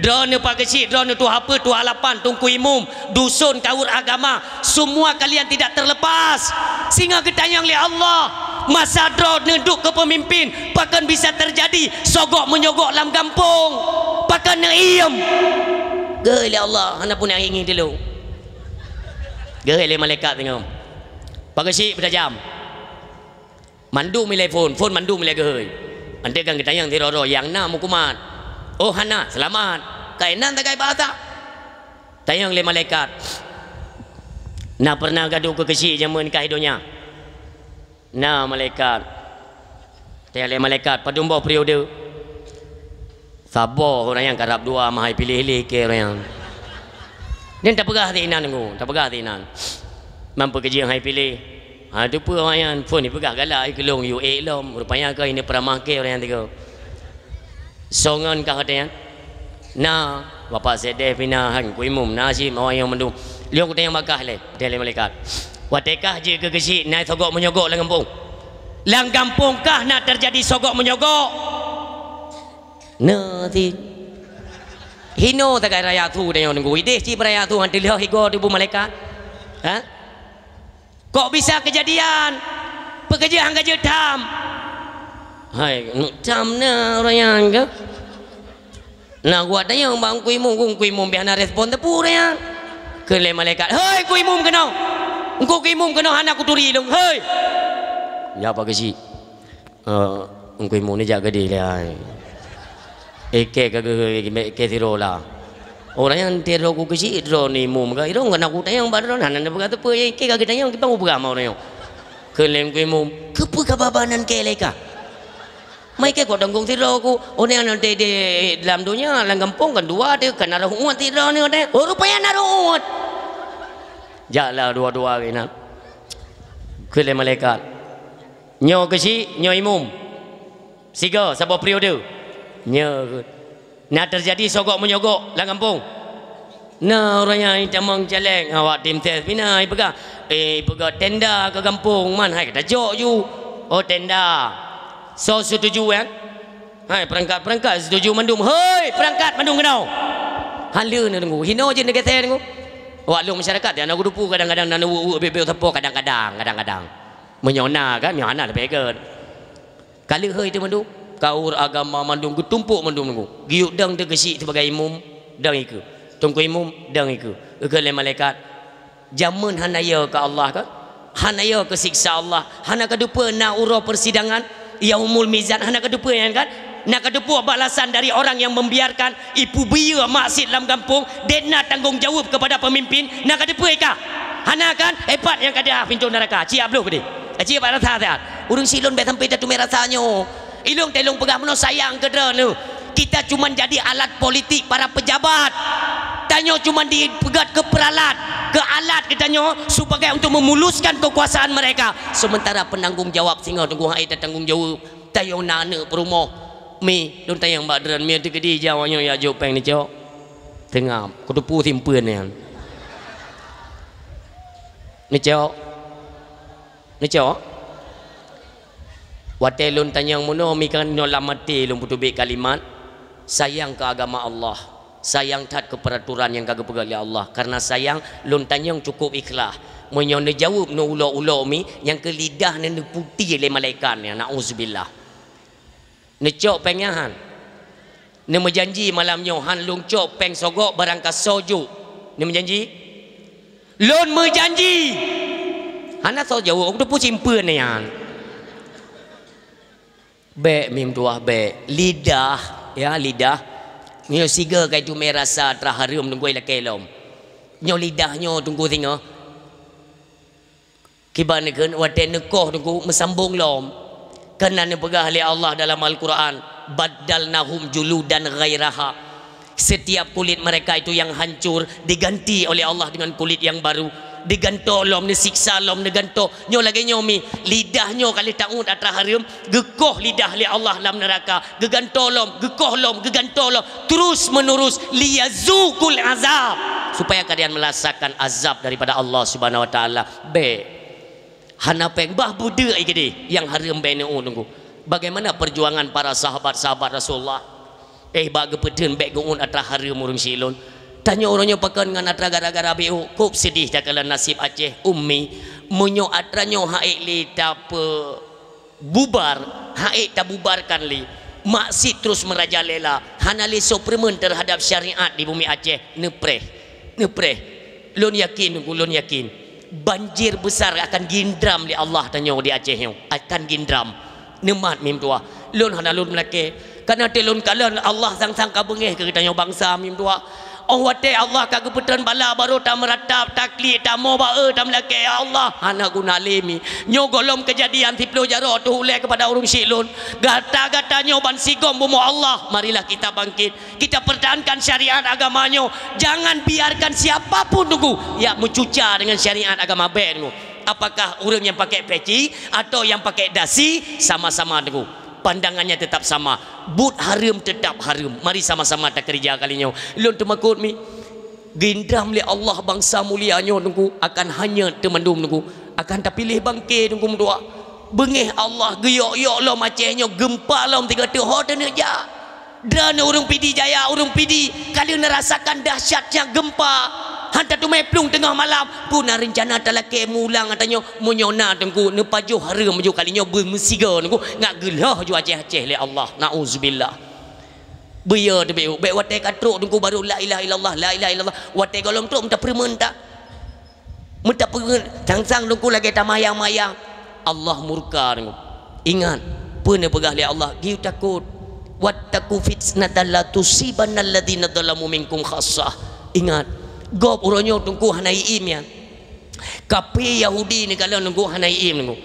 drone pagesi drone tu apa tu halapan tungku imum dusun kaur agama semua kalian tidak terlepas sehingga katanya oleh Allah masa drone duduk ke pemimpin bahkan bisa terjadi sogok menyogok dalam kampung bahkan naim geleh Allah hana pun yang ingin dulu geleh malaikat tengok pagesi berjam mandu milai phone mandu milai gehoi ante kan kita yang tiroro yang na mukumat oh hana selamat kainan tak kai bahasa tayang le malaikat na pernah gaduh ke kesi zaman nikah hidupnya na malaikat tayang le malaikat padumbo periode sabar orang yang karap dua mahai pilih-pilih ke orang yang dan tak pegah tinan tunggu tak pegah tinan mampu kerja yang hai pilih tu pun orang yang phone ni pegah galak kelong you lom rupanya kau ini peramah ke orang yang tiga songan kah katanya na bapak sedeh pina han kuimum nasi orang yang mendung liang kutang yang bakah le dia le malaikat watekah je ke kesi naik sogok menyogok lang kampung lang kampung kah nak terjadi sogok menyogok nanti hino tak raya tu dia yang nunggu ide si raya tu hanti lihat higo ibu malaikat kok bisa kejadian pekerjaan kerja tam hai tam na orang yang ke nah gua tanya bang kuimum biar nak respon tepu yang ke le malaikat hei kuimum kena engkau kuimum kena hana aku turi dong hei ya apa kesi kuimum ni jaga dia lah eke ke tiro lah orang yang tiro ku kesi tiro ni mum ke irong kena aku tanya badan hana nak berkata apa eke kagak tanya kita mau berama orang yang ke le kuimum kepa kababanan ke leka mai ke kau tanggung tiro ku orang yang de dalam dunia lang kampung kan dua dia kan ada umat tiro ni ada rupanya ada umat jala dua-dua kena kele malaikat nyo kesi nyo imum siga sabo periode nyo nak terjadi sogok menyogok lang kampung nah orang yang tamang celeng awak tim tes pina pegah pegah tenda ke kampung man hai kata jok you oh tenda so setuju kan hai perangkat setuju mandum hei perangkat mandum kenau hala ni tunggu hino je negara tenggu wak lu masyarakat dia nak dupu kadang-kadang nak bebe tepo kadang-kadang menyona kan menyona lebih ke kali hei tu mandum kaur agama mandum getumpuk mandum tunggu giuk dang tegesi sebagai imum dang iku tunggu imum dang iku ke le malaikat jamun hanaya ke Allah kan hanaya ke siksa Allah hana kadupa na uro persidangan yaumul mizan hana kadupa yang kan nak kadupa balasan dari orang yang membiarkan ibu biya maksud dalam kampung dan nak tanggungjawab kepada pemimpin nak kadupa kah hana kan hebat yang kada pintu neraka ciap belum gede ciap rasa sehat urang silon bet sampai datu merasanya ilung telung pegah meno sayang kedra nu kita cuma jadi alat politik para pejabat tanya cuma dipegat ke peralat ke alat katanya supaya untuk memuluskan kekuasaan mereka sementara penanggung jawab sehingga tunggu hai tanggung jawab tayong nana perumah mi don tayang badran mi tu kedi jawanya ya jo peng ni jo tengah kutupu simpen ni jo watelun tanyang muno mi kan nyolam mati lum putu be kalimat sayang ke agama Allah sayang tat ke peraturan yang kagak pegang oleh Allah karena sayang lun tanyang cukup ikhlas menyo ne jawab no ulo mi yang ke lidah ne putih le malaikat ni nauzubillah ne cok pengahan ne menjanji malam nyo han lung cok peng sogok barang ka soju ne menjanji lun menjanji hana so jauh aku tu pu simpen ni han be mim tuah be lidah ya lidah Nyo siga kai tu merasa terharum tunggu ila kelom. Nyo lidahnya tunggu tengok. Kibane kan wate nekoh tunggu mesambung lom. Kerana pegah oleh Allah dalam Al-Quran, baddalnahum juludan ghairaha. Setiap kulit mereka itu yang hancur diganti oleh Allah dengan kulit yang baru. Diganto lom, disiksa lom, diganto. Nyo lagi nyomi lidahnya kali taun atra harum, gekoh lidah li Allah dalam neraka. Geganto lom, gekoh lom, geganto lom, terus menerus liyazukul azab, supaya kalian merasakan azab daripada Allah Subhanahu wa taala. Hanapeng bah budak igede yang harum bene nunggu. Bagaimana perjuangan para sahabat-sahabat Rasulullah? Bagi peden bek gungun atra harum urang silon. Tanya orangnya pakan dengan atra gara-gara BU. Kup sedih dah kalau nasib Aceh ummi. Munyo atranyo haik li tak bubar. Haik tak bubarkan li. Maksud terus merajalela. Hanali supremen terhadap syariat di bumi Aceh. Nepreh. Lun yakin, lun yakin. Banjir besar akan gindram di Allah tanya di Aceh. Akan gindram. Nemat mim tua. Lun hanalun melake. Karena telun kalian Allah sang-sang kabengeh ke tanya bangsa mim tua. Oh wate Allah kagak petran bala baru tak meratap takli tak mau bae tak melake ya Allah anak guna lemi nyo golom kejadian 10 jaro tu hulai kepada urung silun gata-gata nyo ban sigom bumo Allah. Marilah kita bangkit, kita pertahankan syariat agamanya. Jangan biarkan siapapun tunggu ya mencuca dengan syariat agama be tunggu. Apakah orang yang pakai peci atau yang pakai dasi, sama-sama tunggu pandangannya tetap sama. But harum tetap harum. Mari sama-sama tak kerja kalinya. Lun temakut mi. Gindram li Allah bangsa mulianya nunggu akan hanya temandum nunggu. Akan tak pilih bangke nunggu mendua. Bengih Allah geyok-yok lo macehnya gempa lo 3 tahun dan aja. Dan urung pidi jaya, urung pidi kalian merasakan dahsyatnya gempa. Hantar tu meplung tengah malam pun rencana talake mulang katanya munyona tengku nepaju harum ju kalinya bermesiga tengku ngak gelah ju Aceh-Aceh le Allah nauzubillah. Beya de be wate katruk tengku baru la ilaha illallah la ilaha illallah wate golong tu minta permen tak minta permen sang-sang tengku lagi tamayang-mayang Allah murka tengku. Ingat pernah pegah le Allah giu takut wattaqu fitnatan la tusibanna alladziina dzalamu minkum khassah. Ingat gop uronyo tungku hanai im ya. Kape Yahudi ni kalau nunggu hanai im nunggu.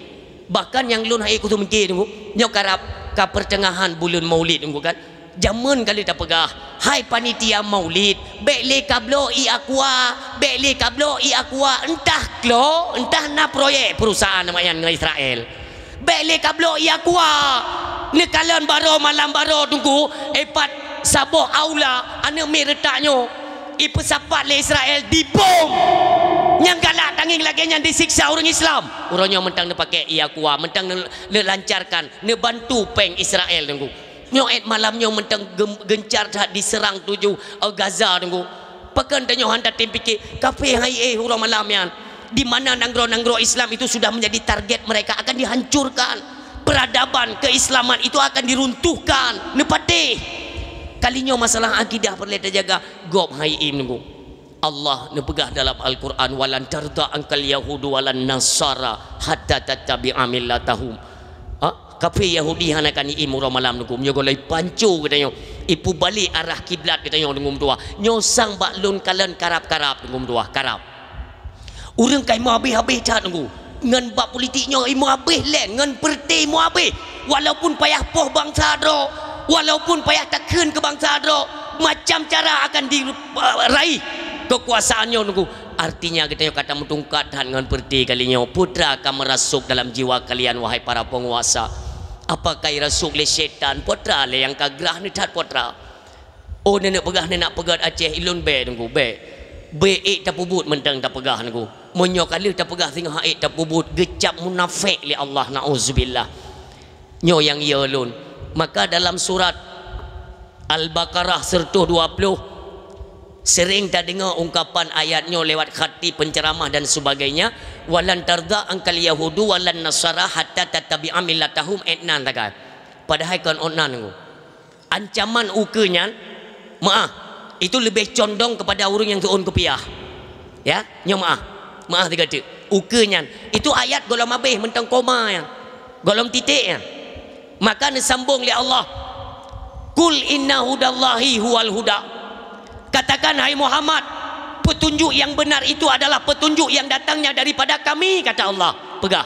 Bahkan yang lun hai kutu mungkin nunggu. Nyo karap ka pertengahan bulan Maulid nunggu kan. Jamun kali tak pegah. Hai panitia Maulid, bekle kablo i aqua, bekle kablo i aqua. Entah klo, entah na proyek perusahaan namanya dengan Israel. Bekle kablo i aqua. Ni kalian baru malam baru tunggu epat saboh aula ane mi retaknyo. Ipesapat le Israel dibom yang galak tanging lagi yang disiksa orang Islam. Orangnya mentang ne pakai iaqwa, mentang ne lancarkan, ne bantu peng Israel tunggu. Nyoet malamnya mentang gencar diserang tuju Gaza tunggu. Pekan tanyo hantar tim pikir kafe hai hurang malam yan. Di mana nanggro-nanggro Islam itu sudah menjadi target mereka akan dihancurkan. Peradaban keislaman itu akan diruntuhkan. Ne patih. Kalinya masalah akidah perlu terjaga. Gop hai im nunggu. Allah nepegah dalam Al-Quran walan tarda angkal yahudu walan nasara hatta tattabi'a millatahum. Kafe Yahudi hanakan im ura malam nunggu. Nyo golai pancu katanya. Ipu balik arah kiblat katanya nunggu tua. Nyo sang baklun kalian karap-karap nunggu tua karap. Urang kai mau habis-habis cat nunggu. Ngan bab politiknya imu habis len ngan perti mu habis. Walaupun payah poh bangsa dro. Walaupun payah takkan ke bangsa adro, macam cara akan diraih kekuasaannya nunggu. Artinya kita kata mentungkat dengan perti kalinya putra akan merasuk dalam jiwa kalian wahai para penguasa. Apakah rasuk le syaitan putra le yang kagrah ni tat putra. Oh nenek pegah nenek pegat Aceh ilun be nunggu be. Be tak pubut mentang tak pegah nunggu. Monyo kali tak pegah sing haik tak pubut gecap munafik li Allah nauzubillah. Nyo yang ia lun. Maka dalam surat Al-Baqarah 120 sering tak dengar ungkapan ayatnya lewat khati penceramah dan sebagainya. Walan tarda angkal yahudu walan nasara hatta tattabi'a millatahum etnan takkan. Padahal kan onan ancaman ukenya maaf itu lebih condong kepada orang yang tuun kepiah. Ya, nyo maaf dikata ukenya itu ayat golong habis mentang koma yang golong titik yang. Maka disambung oleh Allah Kul inna hudallahi huwal huda. Katakan hai Muhammad, petunjuk yang benar itu adalah petunjuk yang datangnya daripada kami, kata Allah. Pegah.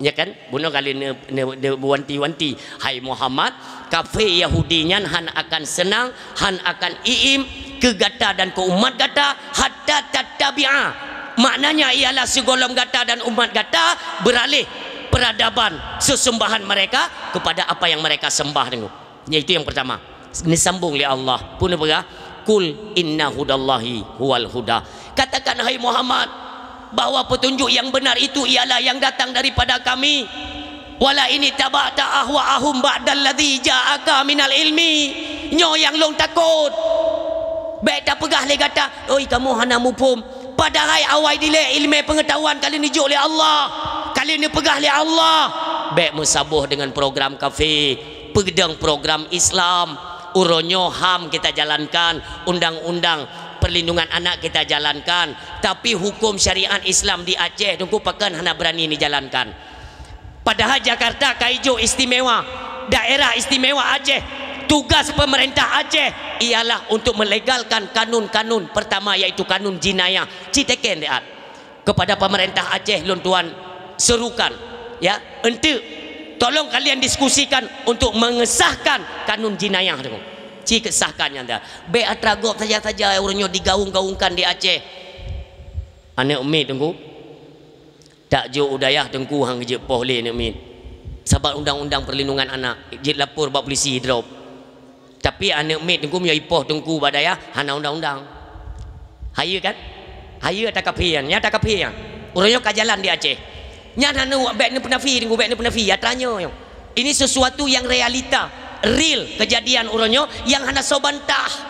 Ya kan? Bunuh kali ne wanti-wanti. Hai Muhammad, kafir Yahudinya han akan senang, han akan iim ke gata dan ke umat gata hatta tattabi'a. Maknanya ialah segolong gata dan umat gata beralih peradaban sesembahan mereka kepada apa yang mereka sembah dengu. Itu yang pertama. Ini sambung oleh Allah. Pun apa? Kul inna hudallahi huwal huda. Katakan hai Muhammad bahwa petunjuk yang benar itu ialah yang datang daripada kami. Wala ini tabata ahwa'ahum ba'dalladzi ja'aka minal ilmi. Nyo yang long takut. Baik tak pegah le kata, oi kamu hana mupum. Padahal awai dile ilmu pengetahuan kalian dijuk oleh Allah. Kalian ni pegah oleh Allah. Baik musabuh dengan program kafe, pedang program Islam. Uronyo HAM kita jalankan, undang-undang perlindungan anak kita jalankan, tapi hukum syariat Islam di Aceh tunggu pakan hana berani ni jalankan. Padahal Jakarta kaijo istimewa, daerah istimewa Aceh. Tugas pemerintah Aceh ialah untuk melegalkan kanun-kanun pertama, yaitu kanun jinayah. Citeken deat kepada pemerintah Aceh lon tuan serukan ya, ente tolong kalian diskusikan untuk mengesahkan kanun jinayah tu. Ci kesahkannya anda. Be atragop saja-saja orangnya digaung-gaungkan di Aceh. Anak umi tunggu. Tak jo udayah tengku hang je pohle nak min. Sebab undang-undang perlindungan anak, je lapor bab polisi drop. Tapi anak umi tengku nya ipoh tengku badaya hana undang-undang. Haya kan? Haya tak kapian, nya tak kapian. Orangnya ka jalan di Aceh. Nya hana bek ni penafi tengku bek ni penafi ya tanya yo. Ini sesuatu yang realita, real kejadian orangnya yang hana sobantah.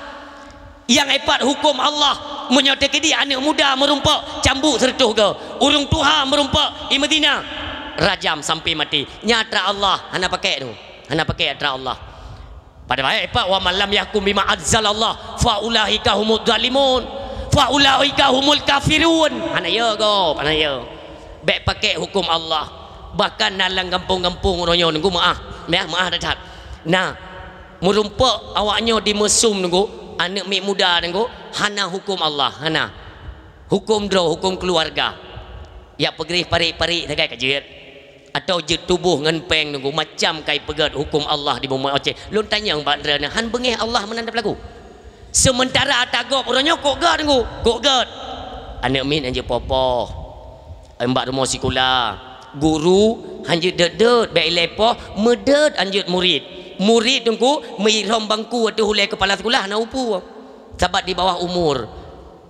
Yang hebat hukum Allah menyatakan dia anak muda merumpak cambuk sertuh ke urung tuha merumpak di Madinah rajam sampai mati. Nyata Allah hana pakai tu, hana pakai atra Allah. Pada baik hebat wa man lam yahkum bima anzalallah fa ulaika humud zalimun fa ulaika humul kafirun. Hana ya go, hana ya. Baik pakai hukum Allah. Bahkan dalam kampung-kampung orangnya nunggu maaf, maaf dah. Nah, merumpak awaknya di mesum nunggu anak mek muda nengko hana hukum Allah, hana hukum draw, hukum keluarga ya pergi parik-parik takai kajet atau je tubuh ngenpeng nengko macam kai pegat hukum Allah di bumi Aceh. Lun tanya mbak drana han bengeh Allah menandap lagu sementara atagop orangnya kok gad nengko kok gad anak min anje popo mbak rumah sikula guru hanje dedet baik lepoh medet anjut murid tunggu menghiram bangku atau hulai kepala sekolah nak upu sebab di bawah umur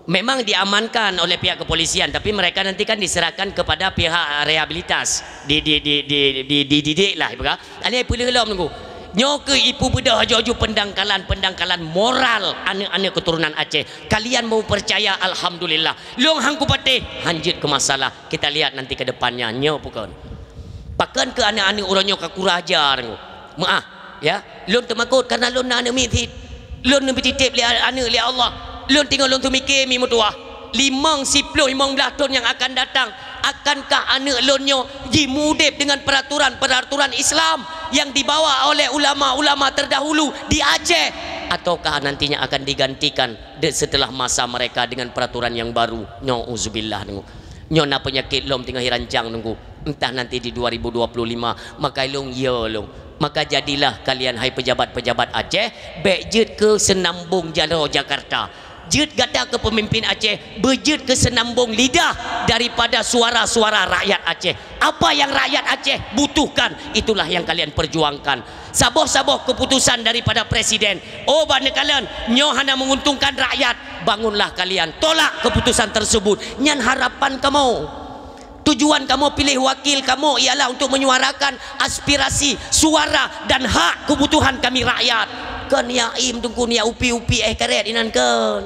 memang diamankan oleh pihak kepolisian, tapi mereka nanti kan diserahkan kepada pihak rehabilitas dididik lah ibu ini boleh gelap tunggu nyoke ibu bedah haju pendangkalan moral anak-anak keturunan Aceh. Kalian mau percaya alhamdulillah long hangku patih hanjit ke masalah kita lihat nanti ke depannya nyo bukan pakan ke anak-anak orangnya ke kurajar maaf ya, lon termakut karena lon nak anak mitit, lon nak bertitip lihat anak lihat Allah, lon tinggal lon tu mikir mi mutua, 5, 10, 15 tahun yang akan datang, akankah anak lonyo dimudip dengan peraturan Islam yang dibawa oleh ulama-ulama terdahulu di Aceh, ataukah nantinya akan digantikan setelah masa mereka dengan peraturan yang baru? Nauzubillah nunggu, nyona penyakit lom tinggal hirancang nunggu, entah nanti di 2025 maka long ya long. Maka jadilah kalian hai pejabat-pejabat Aceh bejut ke senambung jalur Jakarta, jut gata ke pemimpin Aceh, bejut ke senambung lidah daripada suara-suara rakyat Aceh. Apa yang rakyat Aceh butuhkan itulah yang kalian perjuangkan. Saboh-saboh keputusan daripada presiden, oh bana kalian nyo hana menguntungkan rakyat, bangunlah kalian tolak keputusan tersebut. Nyan harapan kamu, tujuan kamu pilih wakil kamu ialah untuk menyuarakan aspirasi, suara dan hak kebutuhan kami rakyat. Kan ya im tunggu ni upi-upi karet inan kan.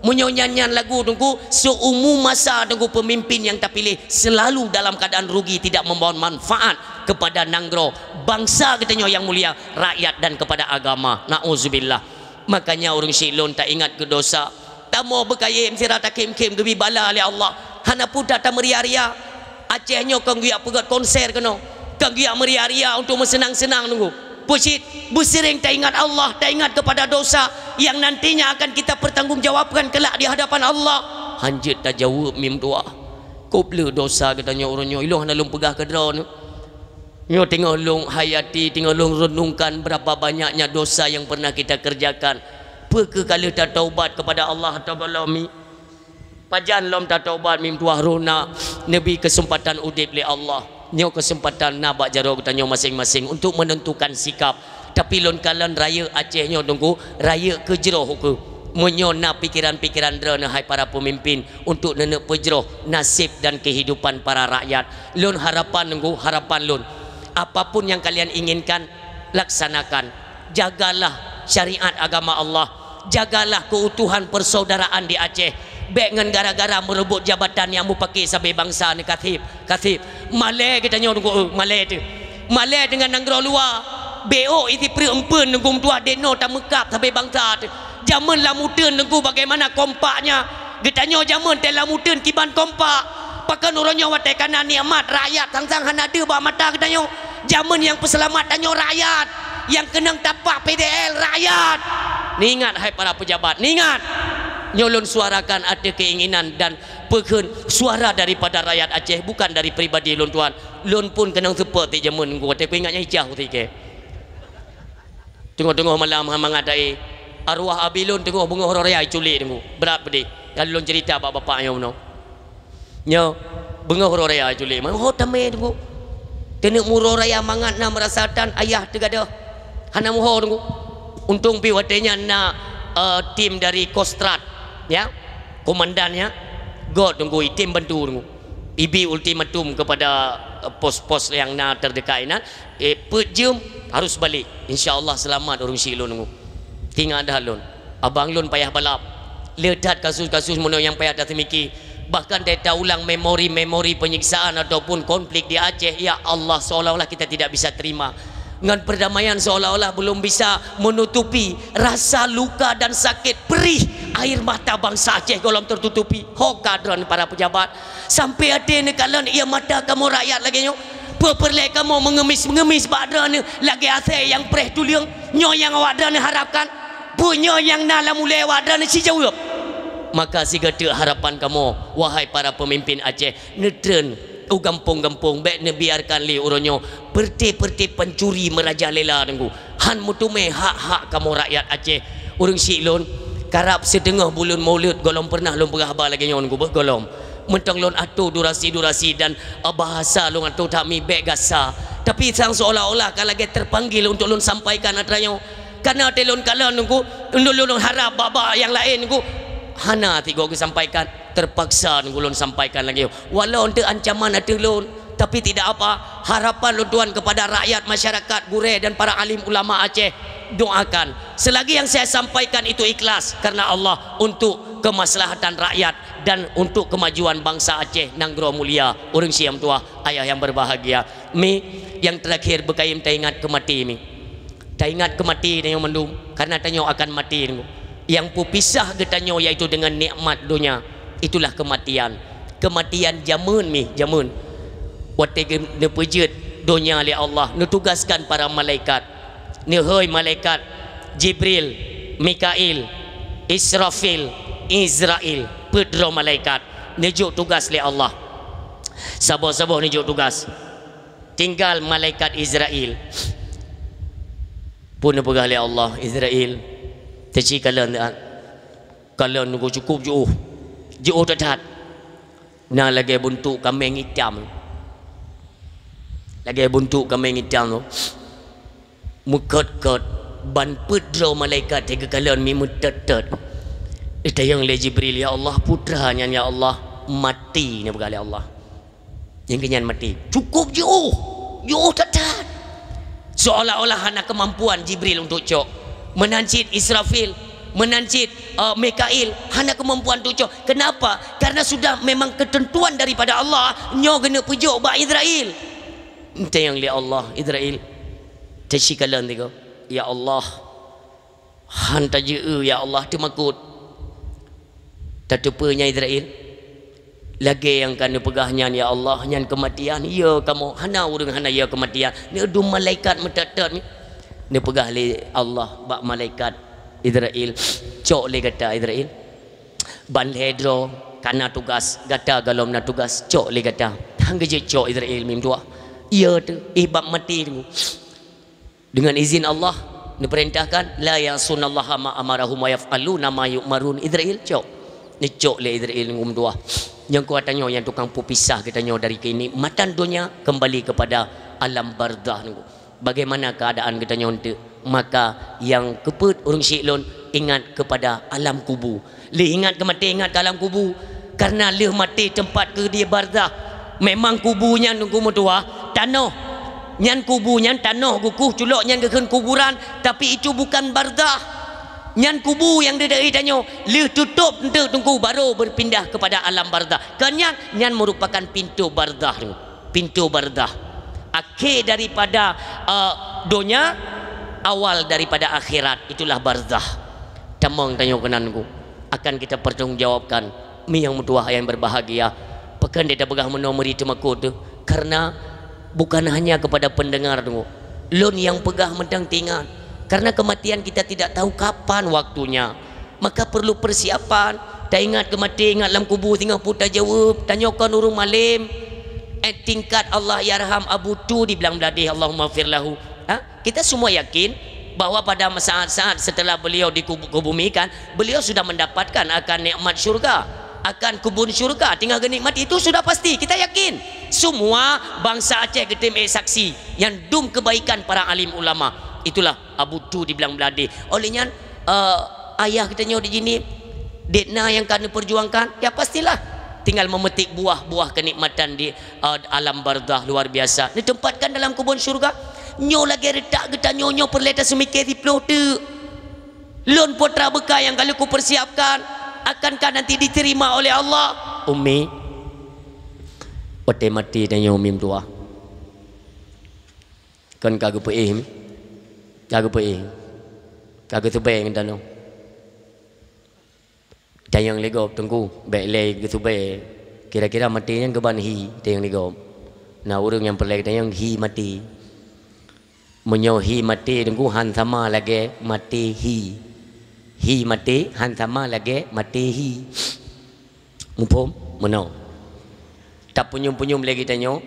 Menyonyanyan lagu tunggu seumur masa tunggu pemimpin yang terpilih selalu dalam keadaan rugi, tidak membawa manfaat kepada nanggro bangsa katanya yang mulia, rakyat dan kepada agama. Nauzubillah. Makanya orang Silon tak ingat ke dosa. Tak mau berkayim sirata kim-kim gebi bala oleh Allah. Hana pun datang meria-ria Acehnya kang giak pegat konser kena kang giak meria-ria untuk bersenang-senang nunggu Pusit bersering tak ingat Allah, tak ingat kepada dosa yang nantinya akan kita pertanggungjawabkan kelak di hadapan Allah. Hanjit tak jawab mim tua. Kau bela dosa katanya orangnya. Iloh nak long pegah ke drone. Nyo tengok long hayati, tengok long renungkan berapa banyaknya dosa yang pernah kita kerjakan. Perkala tak taubat kepada Allah Ta'ala mi. Pajan lom tak taubat mim tua rona. Nabi kesempatan udip li Allah. Nyo kesempatan nabak jaro katanya masing-masing untuk menentukan sikap. Tapi lon kalan raya Aceh nyo tunggu raya kejeroh ke. Menyona pikiran-pikiran drana hai para pemimpin untuk nenek pejroh nasib dan kehidupan para rakyat. Lon harapan tunggu harapan lon. Apapun yang kalian inginkan laksanakan. Jagalah syariat agama Allah. Jagalah keutuhan persaudaraan di Aceh. Baik dengan gara-gara merebut jabatan yang mu pakai sampai bangsa ni katib malai kita nyo tunggu malai tu malai dengan nanggro luar BO iti perempuan tunggu tua deno tak mekap sampai bangsa tu zaman lamuten tunggu bagaimana kompaknya kita nyo zaman telah muten kiban kompak pakan orangnya watai kanan nikmat rakyat sang-sang hanada ba mata kita nyo zaman yang peselamat tanyo rakyat yang kenang tapak PDL rakyat. Ni ingat hai para pejabat, ni ingat nyolon suarakan ada keinginan dan pekan suara daripada rakyat Aceh bukan dari pribadi lon tuan. Lon pun kenang seperti zaman ngku kata ingatnya hijau tike. Tengok-tengok malam mengadai arwah abilon tengok bunga horo raya culik tengok. Berat pedih. Kalau lon cerita bapak-bapak yang no. Nyo bunga horo raya culik. Oh tamai tengok. Tenek muro raya mangat na merasatan ayah tegada. Hana muho tengok. Untung pi watenya na tim dari Kostrad ya komandannya God tunggu tim bantu tunggu ibi ultimatum kepada pos-pos yang na terdekat na pejum harus balik insyaallah selamat orang silon tunggu tinggal dah lon abang lon payah balap ledat kasus-kasus mono yang payah dah temiki bahkan data ulang memori-memori penyiksaan ataupun konflik di Aceh ya Allah seolah-olah kita tidak bisa terima dengan perdamaian seolah-olah belum bisa menutupi rasa luka dan sakit perih air mata bangsa Aceh golong tertutupi. Ho kadron para pejabat sampai ada nekalan ia mata kamu rakyat lagi nyo peperlek kamu mengemis-mengemis badan lagi asai yang preh tuliang nyo yang wadan harapkan punya yang nala mulai wadan si jawab maka si gede harapan kamu wahai para pemimpin Aceh netren gampung-gampung baik ne biarkan li uronyo perti-perti pencuri merajalela tengku han mutume hak-hak kamu rakyat Aceh urang silon karap sedengah bulan Maulid golong pernah lom berhabar lagi nyon ku golong mentang lon atur durasi-durasi dan bahasa lon atur tak mi baik gasa tapi sang seolah-olah kalau lagi terpanggil untuk lon sampaikan atranyo karena telon kalan nunggu lon harap baba yang lain nunggu hana tiga aku sampaikan terpaksa ngulun sampaikan lagi walau untuk ancaman ada lon tapi tidak apa harapan lon tuan kepada rakyat masyarakat gure dan para alim ulama Aceh doakan selagi yang saya sampaikan itu ikhlas karena Allah untuk kemaslahatan rakyat dan untuk kemajuan bangsa Aceh nanggro mulia orang siam tua ayah yang berbahagia mi yang terakhir berkaim tak ingat kemati mi tak ingat kemati yang mendum karena tanyo akan mati yang pupisah getanyo yaitu dengan nikmat dunia itulah kematian zaman mi zaman watege ne pejet dunia oleh Allah ne tugaskan para malaikat ne hoi malaikat Jibril Mikail Israfil Israel pedro malaikat ne juk tugas oleh Allah sabar-sabar ne juk tugas tinggal malaikat Israel pun ne pegah oleh Allah Israel teci kalian nunggu cukup jauh tetat nah lagi bentuk kambing hitam mukat-kat ban pedro malaikat tiga kalian mimu tetet itu yang le Jibril ya Allah putranya ya Allah mati ni berkali Allah yang kenyan mati cukup jauh tetat seolah-olah anak kemampuan Jibril untuk cok menancit Israfil menancit Mikail hanya kemampuan tujuh. Kenapa? Karena sudah memang ketentuan daripada Allah nyo kena pujuk ba Israel ente yang li Allah Israel tashikalan tiga ya Allah han taje ya Allah temakut tatupanya Israel lagi yang kena pegahnya ya Allah nyan kematian ya kamu hana urang hana ya kematian ni du malaikat metatat ni Ni pegah li Allah bak malaikat Israel cok li kata Israel ban hedro karena tugas gata galom na tugas cok li kata hang je cok Israel mim tua iya tu bab mati tu dengan izin Allah diperintahkan la yasunallaha ma amarahum wa yaf'aluna ma yu'marun Israel cok ni cok li Israel ngum tua yang kuatannya yang tukang pupisah katanya dari kenikmatan dunia kembali kepada alam barzah ni. Bagaimana keadaan katanya untuk maka yang keput orang syiklon ingat kepada alam kubur. Le ingat ke mati ingat ke alam kubur karena le mati tempat ke dia barzah. Memang kuburnya nunggu mutua tanah. Nyan kuburnya tanah gukuh culok nyan ke kuburan tapi itu bukan barzah. Nyan kubur yang dia dari tanya le tutup untuk tunggu baru berpindah kepada alam barzah. Kenyan nyan merupakan pintu barzah ni. Pintu barzah. Akhir daripada dunia, awal daripada akhirat, itulah barzah. Tamang tanya kenanku akan kita pertanggungjawabkan mi yang mutuah yang berbahagia pekan dia pegah menomori temaku tu karena bukan hanya kepada pendengar tu lon yang pegah mentang tingan karena kematian kita tidak tahu kapan waktunya maka perlu persiapan. Tak ingat kematian ingat dalam kubur tinggal putar jawab tanyakan urung malim tingkat Allah yarham Abu Tu dibilang beladih Allahumma firlahu. Kita semua yakin bahwa pada saat-saat setelah beliau dikubumikan beliau sudah mendapatkan akan nikmat syurga, akan kebun syurga, tinggal nikmat itu sudah pasti kita yakin. Semua bangsa Aceh getim saksi yang dum kebaikan para alim ulama. Itulah Abu Tu dibilang beladih. Olehnya ayah katanya di sini dekna yang kami perjuangkan ya pastilah tinggal memetik buah-buah kenikmatan di alam barzah luar biasa. Ditempatkan dalam kebun syurga. Nyo lagi retak kita nyo perleta semikir di plote. Lon putra bekah yang kalau ku persiapkan akankah nanti diterima oleh Allah? Umi ote mati tanya umi tua. Kan kagak peih. Kagak peih. Kagak tebeng tano. Tayang legop tunggu baik leg gitu baik kira-kira matinya ke ban hi tayang legop nah orang yang perlek tayang hi mati menyohi mati tunggu han sama lagi mati hi mati han sama lagi mati hi mumpum menau tak punyum-punyum lagi tanyo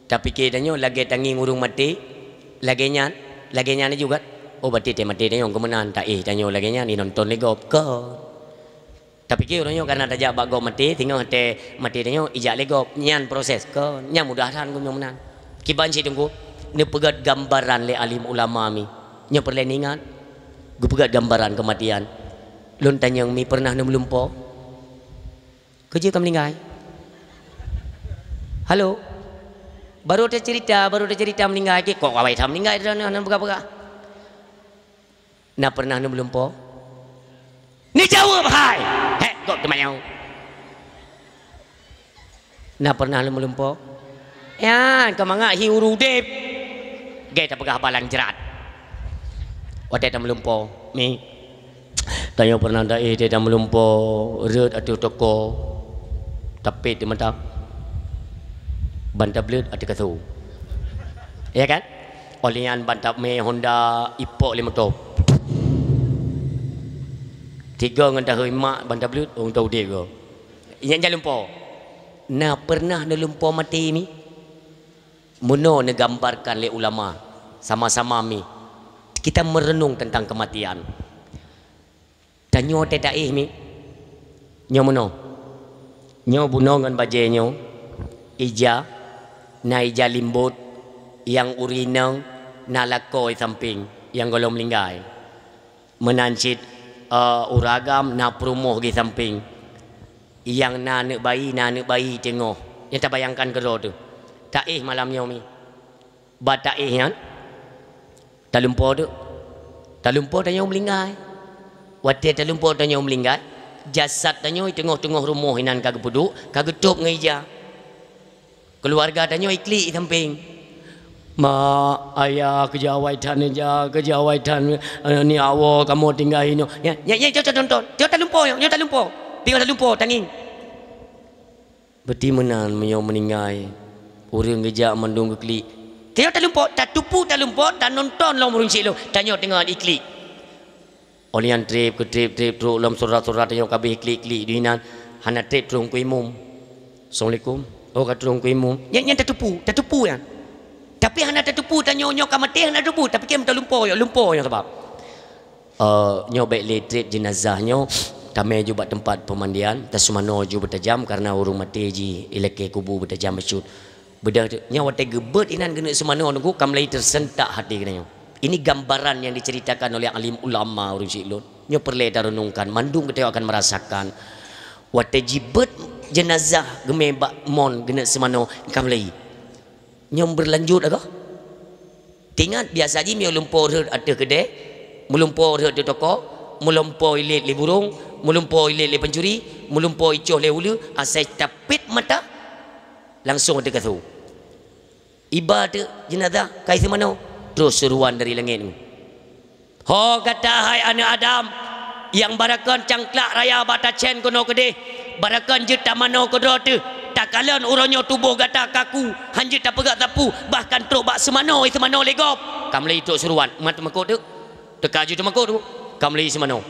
tapi ke tanyo lagi tanging urung mati lagi nyan juga oh berarti dia mati tayang kemenan tak tanyo lagi nyan ni nonton legop ke tapi kira orangnya karena tajak bago mati tinggal mati tanya ijak legop nyan proses ke nyan mudahan ku menan kiban si tunggu ni pegat gambaran le alim ulama mi nya perleningan gu pegat gambaran kematian lon tanya mi pernah nem lumpo kerja kam linggai halo baru ada cerita meninggal ke kok awai tham meninggal dan berapa nah pernah nem lumpo ni jawab hai kok temayau nah pernah lumpo ya kemanga hi urudep gay tak pegah balang jerat wate tam lumpo mi tanya pernah dah dia tam lumpo red atau toko tapi di mata bantap blut ada katu ya kan olian bantap me Honda ipok 5 top tiga ngentah mak bantap blut orang tahu dia ke yang jalan lumpur nah pernah ada lumpur mati ni muno negambarkan oleh ulama sama-sama mi kita merenung tentang kematian tanyo tetai mi nyo muno nyo buno ngan baje nyo ija na ija limbut yang urinang na lakoi samping yang golong linggai menancit uragam na promoh di samping yang nak bayi tengok yang tak bayangkan kero tu tak malamnya mi batak yang talumpo tu talumpo tanya melinggai wate talumpo tanya melinggai jasad tanya tengok-tengok rumah inan kagak puduk kagak tup ngeja keluarga tanya ikli samping ma ayah kejawaitan ni awak kamu tinggal ini ya tonton dia tak lupa tinggal tak lupa tanging berarti menan menyo meninggal orang gejak mendung keklik Tengok tak lumpur, tak tupu tak lumpur, tak nonton long burung cik lu. Tengok tengok iklik. Olian trip ke trip teruk dalam surat-surat tengok kabeh iklik-iklik dinan. Hana trip terung ku imum. Assalamualaikum. Oh kat terung ku imum. Yang tak tupu yang. Tapi hana tak tupu tengok nyok mati hana tupu, tapi kem tak lumpur yang sebab. Nyok baik le trip jenazahnya tamai juga tempat pemandian, tasmano juga bertajam karena urung mati ji ilake kubu bertajam besut. Beda nyawa tega gebet inan kena semana nunggu kamlai tersentak hati kenanya. Ini gambaran yang diceritakan oleh alim ulama urang Silon. Nyo perlu renungkan, mandung kita akan merasakan wate jibet jenazah gemebak mon kena semana kamlai. Nyo berlanjut agak. Tingat biasa ji mi lumpur ada kedai, melumpur di toko, melumpur ilit le burung, melumpur ilit le pencuri, melumpur icoh le ulu, asai tapit mata langsung ada kata ibadah jenazah kai semana terus seruan dari langit. Ho kata hai anak Adam yang barakan cangklak raya bata cen kono kede barakan je tamano kodo tu tak kalan uronyo tubuh gata kaku hanje tak pegak tapu bahkan truk bak semano legop kamlei tok seruan mat makot tu tekaju tu makot tu kamlei semano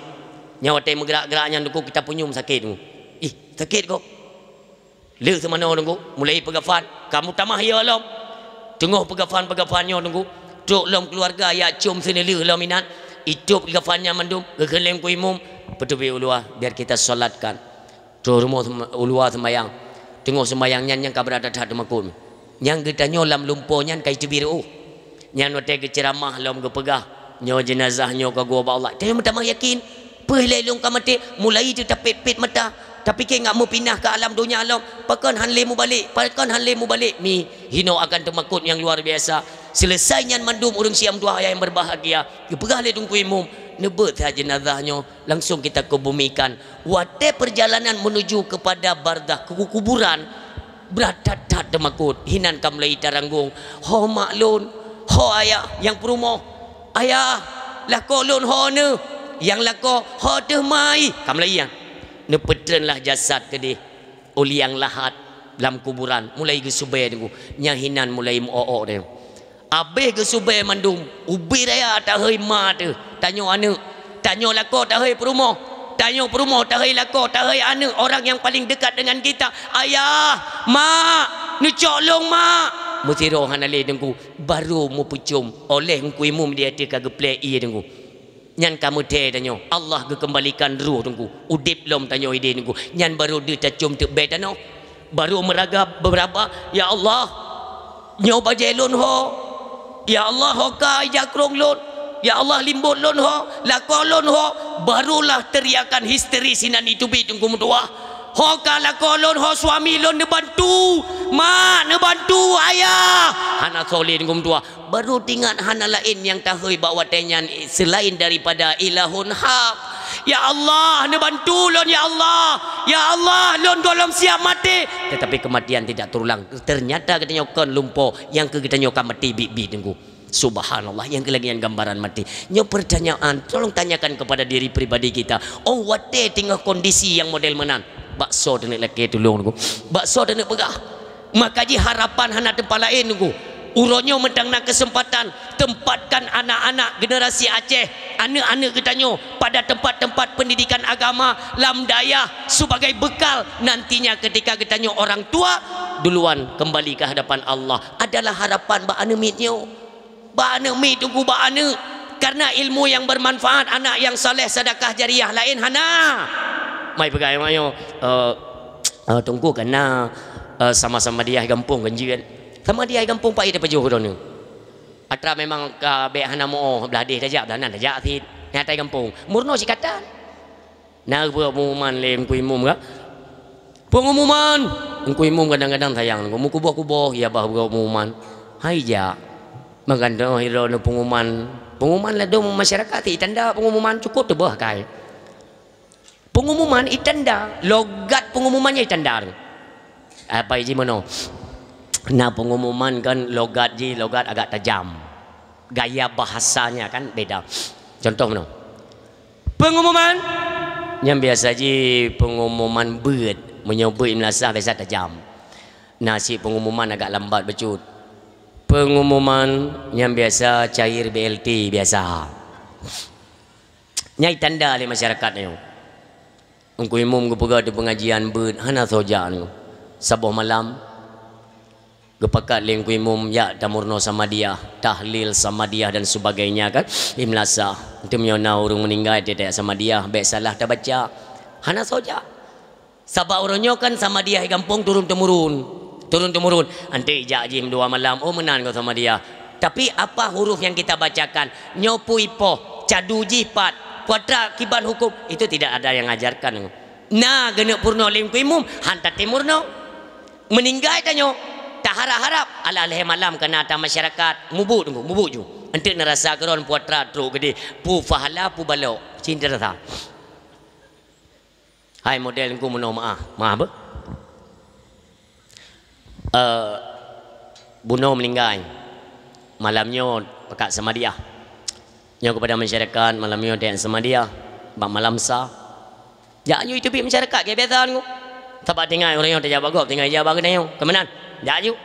nyawa tai menggerak-geraknya nduku kita punyum sakit tu sakit kok le semano nduku mulai pegafan kamu tamah ya alam tengok pegafan-pegafannya nunggu truk lom keluarga ya cium senelu lom minat hidup pegafannya mandum kekelem ku imum petubi ulua biar kita solatkan truk rumah ulua sembayang tengok sembayangnya yang kaberada dah makun yang kita nyolam lumpurnya kai cebiru yang note ke ceramah lom ke pegah nyo jenazahnya ke gua Allah dia mata yakin pelai long ka mati mulai tu tapit-pit mata tapi ke ngak mau pindah ke alam dunia alam pakan hanle mu balik mi hino akan temakut yang luar biasa selesainya mandum urang siam dua yang berbahagia kepegah le tungku imum nebet saja jenazahnya langsung kita kebumikan wate perjalanan menuju kepada bardah ke kuburan beradat-dat temakut hinan kamlai taranggung ho maklun ho ayah yang perumoh ayah lako lun ho ne yang lako ho teh mai kamlai yang nepetrenlah jasad ke dia oleh yang lahat dalam kuburan mulai ke subai tunggu nyahinan mulai mu'o dia abih ke subai mandum ubi raya tak hei ma tu tanyo anak tanyo lako tak hei perumoh tanyo perumoh tak hei lako tak hei anak orang yang paling dekat dengan kita ayah mak ni colong mak mesti roh hanale tunggu baru mu pucum oleh ngku imum dia te kageplek ia tunggu nyan kamu te tanyo Allah ke kembalikan ruh tunggu udip lom tanyo ide tunggu nyan baru dia cacum te bed tanyo baru meragap beberapa ya Allah nyo bajelun ho ya Allah ho ka jakrong lon ya Allah limbut lon ho lakolon ho barulah teriakan histeris sinan itu bi tunggu mudua ho ka lakolon ho suami lon ne bantu mak ne bantu ayah hana soleh tunggu mudua baru tingat hana lain yang tahui bawa tenyan selain daripada ilahun haq ya Allah ne bantu lon ya Allah lon tolong siap mati tetapi kematian tidak terulang ternyata kita nyokan lumpur yang kita nyokan mati bi tunggu subhanallah yang kelagian gambaran mati nyok pertanyaan tolong tanyakan kepada diri pribadi kita oh wate tinggal kondisi yang model menan bakso dan lelaki tolong tunggu bakso dan pegah maka ji harapan hana tempat lain tunggu uronyo mentang nak kesempatan tempatkan anak-anak generasi Aceh anak-anak ketanyo pada tempat-tempat pendidikan agama lam daya sebagai bekal nantinya ketika ketanyo orang tua duluan kembali ke hadapan Allah adalah harapan ba ane mitnyo ba ane mit tunggu ba ane karena ilmu yang bermanfaat anak yang saleh sedekah jariah lain hana mai pegai mayo tunggu kena sama-sama dia kampung ganjian sama dia kampung pai depa johor ni atra memang ka be hana mo belah deh dajak dan dajak thi ngatai kampung murno sikatan na pengumuman lem ku imum ga pengumuman ku imum kadang-kadang sayang mu kuboh-kuboh ya bah pengumuman hai ja maganda hiro no pengumuman la dong masyarakat itanda pengumuman cukup tu bah kai pengumuman itanda logat pengumumannya itanda apa iji mono nah pengumuman kan logat agak tajam gaya bahasanya kan beda contoh mana pengumuman yang biasa je pengumuman beut menyebut imlasah biasa tajam nasi pengumuman agak lambat becut pengumuman yang biasa cair BLT biasa. Nyai tanda le masyarakat ni. Ungku imum gu pega de pengajian ber hana soja ni. Sabah malam gepakat le ungku imum ya tamurno sama dia, tahlil sama dia dan sebagainya kan. Imlasa untuk menyona urung meninggal dia sama dia, baik salah tak baca. Hana soja. Sabah orangnya kan sama dia gampang turun temurun. Ante ijak jim 2 malam oh menan kau sama dia. Tapi apa huruf yang kita bacakan? Nyopu ipoh, cadu jipat, kuadra kiban hukum itu tidak ada yang ajarkan. Nah genek purno lim kuimum hantar timurno meninggal tanyo tak harap-harap ala leh malam kena atas masyarakat mubuk ju ente nerasa keron puatra truk gede pu fahala pu balok cinta rasa hai model ku meno maaf apa bunuh meninggal malamnya pekat sama dia nyo kepada masyarakat malamnya dan sama dia bang malam sah ya you itu bi masyarakat ke biasa ni sebab tinggal orang yang tak jawab gop tinggal jawab kena yo kemenan ya you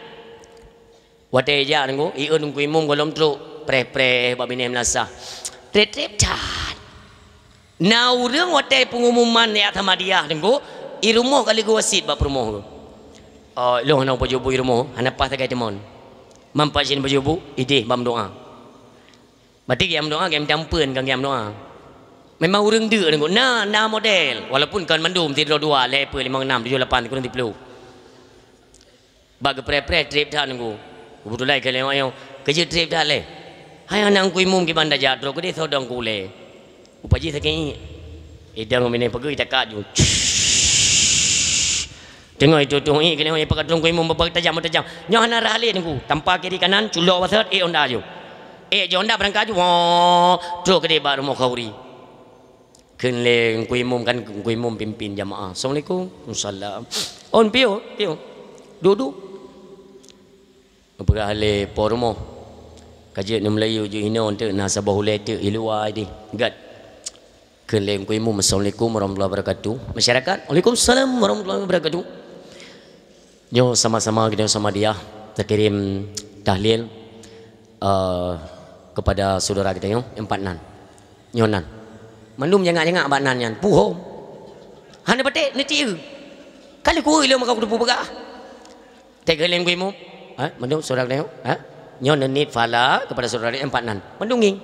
wate ja ni iun ku imum golom truk pre bab ini melasa trip chat now reung wate pengumuman ya sama dia ni i rumah kali ku wasit bab rumah lo hana baju bu rumah hana pas tagai temon mampacin baju bu ide bam doa berarti game doa game tampen kan game doa memang urang de ni na model walaupun kan mandum 32 level 56 78 kurang 30 bag pre trip dah nunggu betul ke lewat yo kerja trip dah le hai anang ku imum ki banda jadro ke dia sodong ku le upaji saking idang mene pergi takak ju tengok itu tu ke lewat pakai drong ku imum babak tajam nyo hana rahale nunggu tanpa kiri kanan culok wasat onda ju jonda berangkat ju wah drok ke dia baru mau kauri kenleng ku imum kan ku imum pimpin jamaah assalamualaikum wassalam on pio duduk pergi ahli pormo kajian Melayu je hina untuk nasabah ulai tu iluai di gat kenleng ku imum assalamualaikum warahmatullahi wabarakatuh masyarakat waalaikumsalam warahmatullahi wabarakatuh nyo sama-sama kita sama dia terkirim tahlil kepada saudara kita yo 4 nan nyonan mandum jangan abak nan yan puhom hana batik neti kali ku ile maka kudu pegah tegeleng ku imum mandum saudara dia nyon nenit fala kepada saudara dia 4 nan mandum nging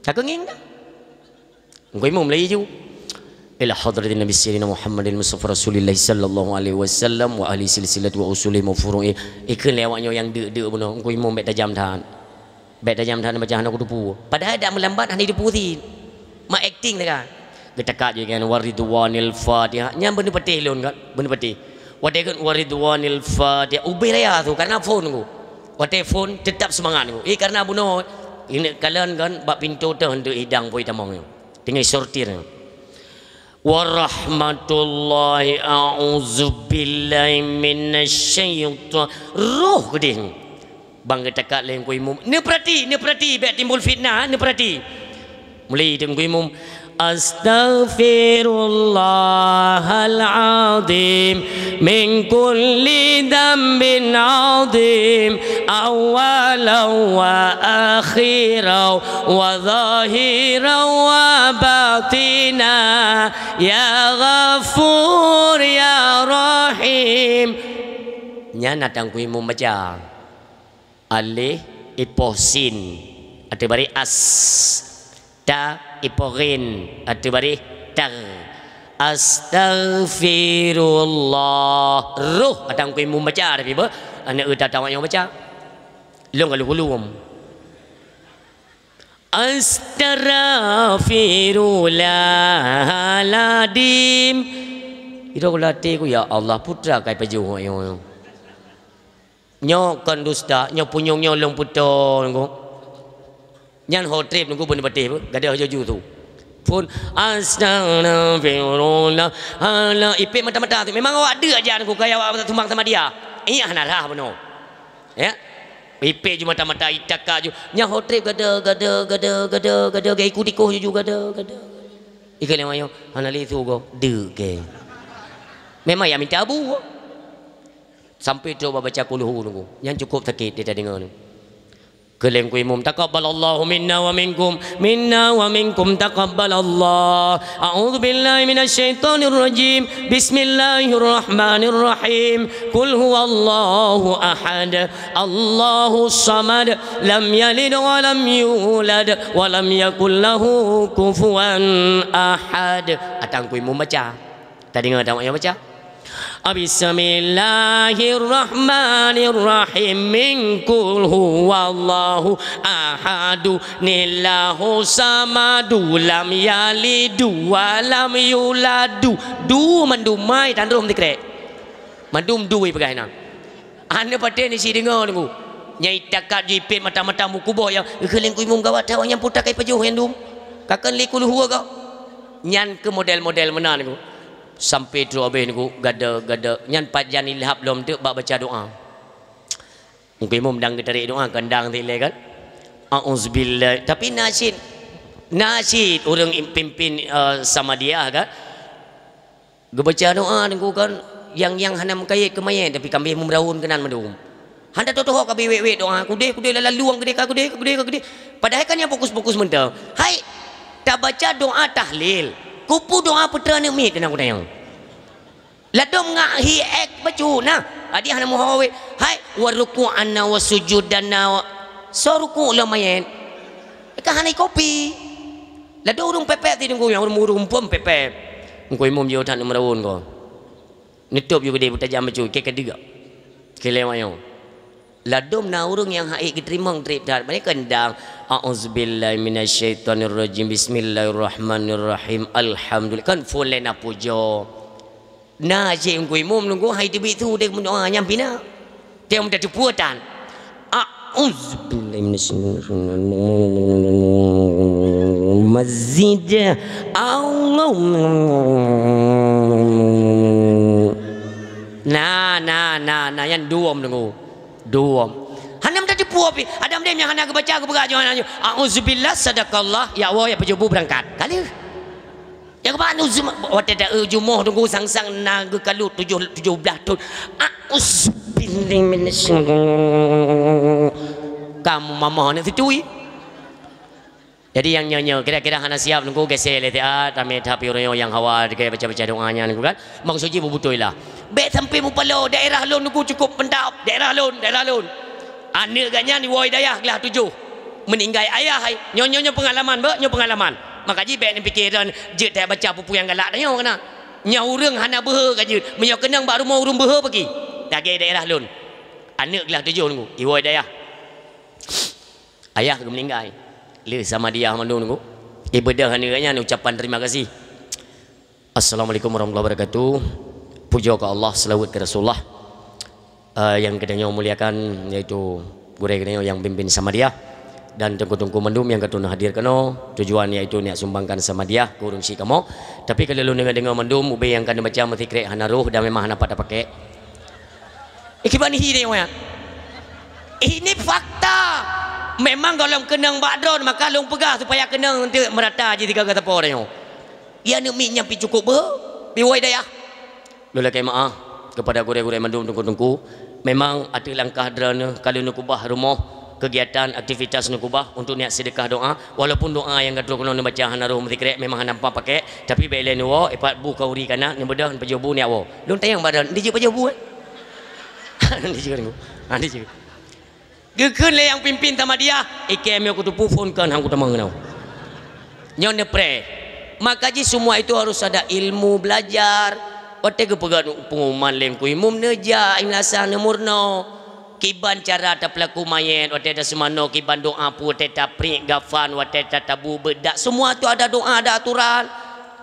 cak nging dah ku imum lai ju ila hadratin nabi sayyidina muhammadin mustafa rasulillah sallallahu alaihi wasallam wa ahli silsilah wa usuli mafru'i ikun lewatnya yang de benar ku imum bet tajam tahan baca hana kudu pu padahal dak melambat hana dipu ti mak acting dah getakat je kan waridwanil fatihah nyam bener petih lon kan bener petih wate kan waridwanil fatihah ubay raya tu karena phone ku wate phone tetap semangat ku karena buno ini kalian kan bab pintu tu untuk hidang poi tamong tinggal sortir warahmatullahi a'udzubillahi minasyaitan roh gede bang getakat lain ku imum ni perhati bet timbul fitnah ni perhati mulai dengan ku imum astaghfirullahaladzim min kulli dambin azim awalau wa akhirau wa zahirau wa batina ya ghafur ya rahim nyana tang ku imum baca alih iposin ada bari as ta iporin ada bari tar astaghfirullah ruh atang ku imum baca tapi ba anak uta tawak yang baca long kalau astaghfirullahaladzim itu latih ku ya Allah putra kai paju yo nyo kan dusta nyo punyong nyo long puto nunggu nyan ho trip nunggu bener betul gada jaju tu pun astaghfirullah ala ipik mata-mata tu memang awak ada aja nunggu kaya awak tumbang sama dia iya hanarah benar ya ipik je mata-mata itaka je nyan ho trip gada gaya ikut-ikut je gada ikan yang ayo hanali tu go de ke memang ya minta abu sampai coba baca kuluhu nunggu yang cukup sakit dia tak dengar Keleng ku imum taqabbalallahu minna wa minkum taqabbalallah. A'udzu billahi minasyaitonir rajim. Bismillahirrahmanirrahim. Qul huwallahu ahad, Allahus samad, lam yalid wa lam yulad wa lam yakul lahu kufuwan ahad. Atang ku imum baca. Tadi dengar tamu yang baca. Bismillahirrahmanirrahim. Min qul huwallahu ahadu nillahu samadu lam yalidu wa lam yuladu. Du mandum mai tan rom dikrek. Mandum duwi pegai na. Ane pate ni si dengar tu. Nyai takat jipit mata-mata mu kubur yang keleng ku imum gawat tahu yang putak kai pajuh yang dum. Kakan likul huwa kau. Nyan ke model-model mana ni ku. Sampai tu habis ni ku gada nyan pajan ilhab belum tu bak baca doa. Mungkin imam dang tarik doa kandang tilai kan. Auzubillah. Tapi nasid orang pimpin sama dia kan. Gebaca doa ni ku kan yang hanam kait ke mayat tapi kambing memdaun kenan madum. Handa tu ka biwe doa kude laluang gede ka kude. Padahal kan yang fokus mentah. Hai tak baca doa tahlil. Kupu doa putra ni mi kena kudayang. Ladom ngahi ek baju nah. Adi hana muhawe. Hai waruku'anna wa sujudanna. So ruku' lah mayen. Eka hana kopi. Ladom urung pepek ti nunggu yang urung pom pepek. Ngko imum je otak merawon ko. Nitup juga dia bertajam baju ke ketiga. Kelewayong. Ladom na urung yang haik diterimang trip dah. Mereka kendang. A'udzubillahi minasyaitonirrajim. Bismillahirrahmanirrahim. Alhamdulillah. Kan full lain apa jo. Nah cik ngku imum nunggu hai tibik tu dia mendoa nyampi nak. Dia mudah cepuatan. A'udzubillahi minasyaitonirrajim. Mazid Allah. Nah yang duom nunggu. Duom. Hanam dah cepu api. Adam dem yang hana aku baca aku berak jangan. Auzubillah sadaqallah ya Allah ya pejubu berangkat. Kali. Ya kepan uzum wate dak jumuh tunggu sang-sang naga kalut 17 tahun. Auzubillahi minasyaitonir. Kamu mama nak situi. Jadi yang nyanyi kira-kira hana siap nunggu gesel le tapi orang yang hawa dia baca-baca doanya nunggu kan. Maksud je betul lah. Baik sampai mu palo daerah lon nunggu cukup pendap daerah lon. Anak ganya ni woi dayah kelas 7. Meninggal ayah hai. Nyonya pengalaman ba, nyo pengalaman. Maka ji baik ni pikiran je tak baca pupu yang galak dah nyo kena. Nya urang hana behe ka je. Menyo kenang bak rumah urung behe pergi. Dak daerah lon. Anak kelas 7 nunggu. Woi dayah. Ayah ke meninggal. Le sama dia mandu nunggu. Ibadah hananya ucapan terima kasih. Assalamualaikum warahmatullahi wabarakatuh. Puja ke Allah, selawat ke Rasulullah. Yang kedanya muliakan yaitu gurau kedanya yang pimpin sama dia dan tengku-tengku mendum yang ketuna hadir keno tujuan yaitu niat sumbangkan sama dia kurung si kamu. Tapi kalau lu dengar mendum ube yang kena baca mesti krek hana roh dan memang hana pada pakai. Ikiban hi dia. Ini fakta. Memang kalau kenang badron maka long pegah supaya kenang nanti merata je tiga kata apa dia. Ia nak mi nyampi cukup be. Biwai dayah. Lu lakai maaf kepada gurau-gurau mendum tengku-tengku. Memang ada langkah derana kalau nak ubah rumah kegiatan aktivitas nak ubah untuk niat sedekah doa walaupun doa yang kata kena baca hana roh mesti krek memang hana nampak pakai tapi bela ni wo epat bu kauri kana ni bedah pajobu ni wo long tayang badan dia je pajobu dia je ni dia je gekeun le yang pimpin sama dia ikem aku tu phone kan hang ku tamang nau nyon ne pre maka ji semua itu harus ada ilmu belajar. Ote ke pegang pengumuman lem ku imum neja imlasa nemurno kiban cara ta pelaku mayat ote ada semano kiban doa pu ote ta prik gafan ote ta tabu bedak semua tu ada doa ada aturan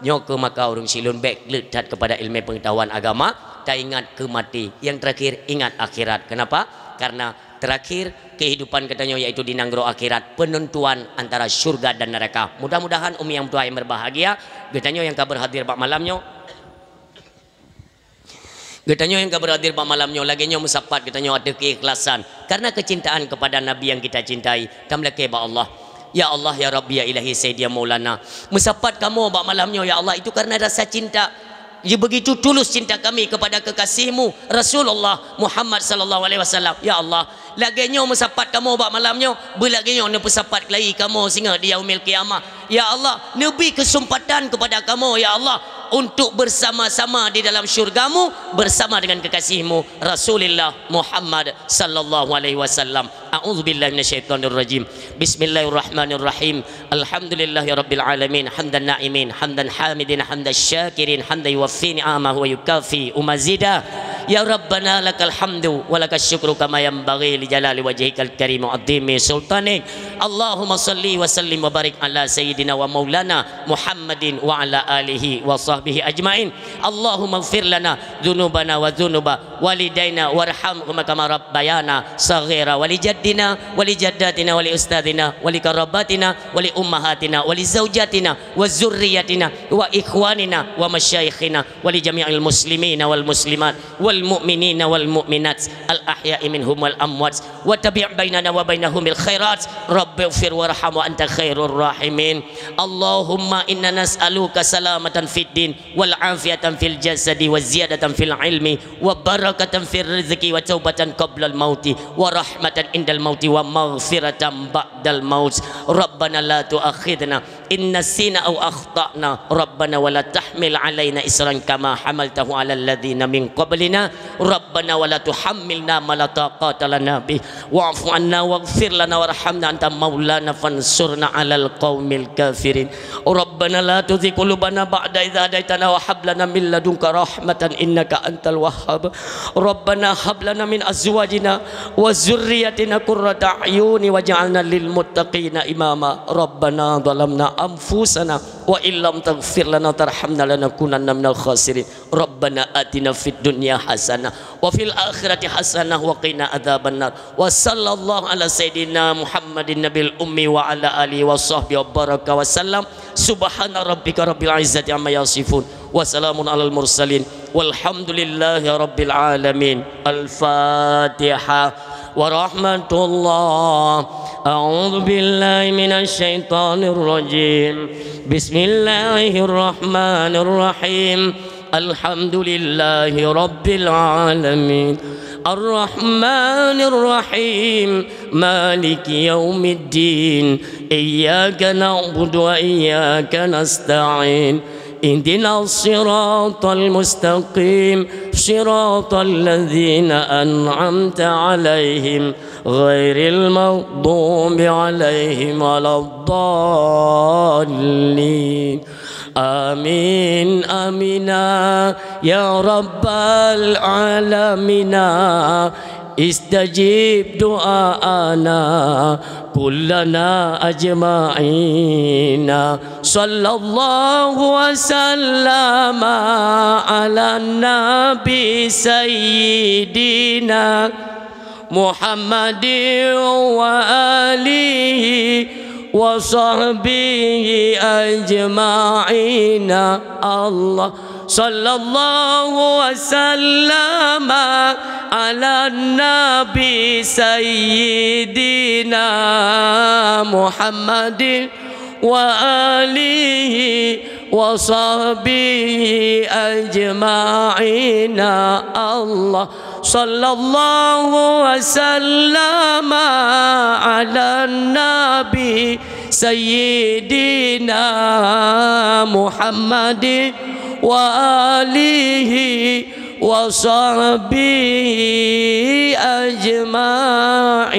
nyok ke maka urang silun baik letat kepada ilmu pengetahuan agama tak ingat ke mati yang terakhir ingat akhirat. Kenapa? Karena terakhir kehidupan katanya yaitu di nanggro akhirat penentuan antara surga dan neraka. Mudah-mudahan umi yang tua yang berbahagia katanya yang kabar hadir pak malamnya katanya yang berhadir pada malamnya lagi nya musapat katanya ada keikhlasan karena kecintaan kepada nabi yang kita cintai tamlake ba Allah ya Allah ya Rabbi ya Ilahi Sayyidi ya Maulana musapat kamu pada malamnya ya Allah itu karena rasa cinta Ya begitu tulus cinta kami kepada kekasihmu Rasulullah Muhammad sallallahu alaihi wasallam. Ya Allah, laginya mesapat kamu bab malamnya, belaginya ne pesapat kelai kamu singa di yaumil qiyamah. Ya Allah, nabi kesempatan kepada kamu ya Allah untuk bersama-sama di dalam syurgamu bersama dengan kekasihmu Rasulullah Muhammad sallallahu alaihi wasallam. A'udzubillahi minasyaitonir rajim. Bismillahirrahmanirrahim. Alhamdulillahirabbil alamin, hamdan na'imin, hamdan hamidin, hamdan syakirin, hamdan yuwaffi ni'amahu wa yukafi umazida. Ya Rabbana lakal hamdu wa lakas syukru kama yanbaghi li jalali wajhikal karim wa 'azimi sultanik. Allahumma shalli wa sallim wa barik ala sayyidina wa maulana Muhammadin wa ala alihi wa sahbihi ajmain. Allahumma ighfir lana dzunubana wa dzunuba walidaina warhamhum kama rabbayana saghira wa li jaddina wa li jaddatina wa li ustadina wa li karabatina wa li ummahatina wa li zawjatina wa zurriyyatina wa ikhwanina wa masyayikhina wa li jami'il muslimina wal muslimat wal mu'minina wal mu'minat al ahya'i minhum wal amwat wa tabi' bainana wa bainahumil khairat rabbighfir warham wa anta khairur rahimin. Allahumma inna nas'aluka salamatan fid din wal afiyatan fil jasadi wa ziyadatan fil ilmi wa barakatan fil rizqi wa taubatan qabla al mauti wa rahmatan indal mauti wa maghfiratan ba'dal maut. Rabbana la tu'akhidna in nasina aw akhtana rabbana wa la tahmil alaina isran kama hamaltahu ala alladhina min qablina rabbana wa la tuhammilna ma la taqata lana bih wa'fu anna waghfir lana warhamna anta maulana fansurna alal qaumil kafirin. Rabbana la tuzigh qulubana ba'da idh hadaitana wa hab lana min ladunka rahmatan innaka antal wahhab. Rabbana hab lana min azwajina wa zurriyyatina qurrata a'yuni waj'alna lil muttaqina imama. Rabbana zalamna anfusana wa illam taghfir lana tarhamna lanakunanna minal khasirin. Rabbana atina fid dunya hasanah wa fil akhirati hasanah wa qina adzabannar. Wa sallallahu ala sayyidina Muhammadin nabil ummi wa ala alihi wa sahbihi wa baraka wa sallam. Subhana rabbika rabbil izzati amma yasifun wa salamun alal mursalin walhamdulillahi rabbil alamin. Al-Fatihah. ورحمة الله. أعوذ بالله من الشيطان الرجيم. بسم الله الرحمن الرحيم. الحمد لله رب العالمين الرحمن الرحيم مالك يوم الدين إياك نعبد وإياك نستعين اهدنا الصراط المستقيم صراط الذين أنعمت عليهم غير المغضوب عليهم ولا الضالين. آمين آمين يا رب العالمين. استجيب دعاءنا كلنا أجمعين. صلى الله وسلم على النبي سيدنا محمد وآله وصحبه أجمعين. الله صلى الله وسلم على النبي سيدنا محمد وآله وصحبه أجمعين. الله صلى الله وسلم على النبي سيدنا محمد وآله wasahbihi ajma'in.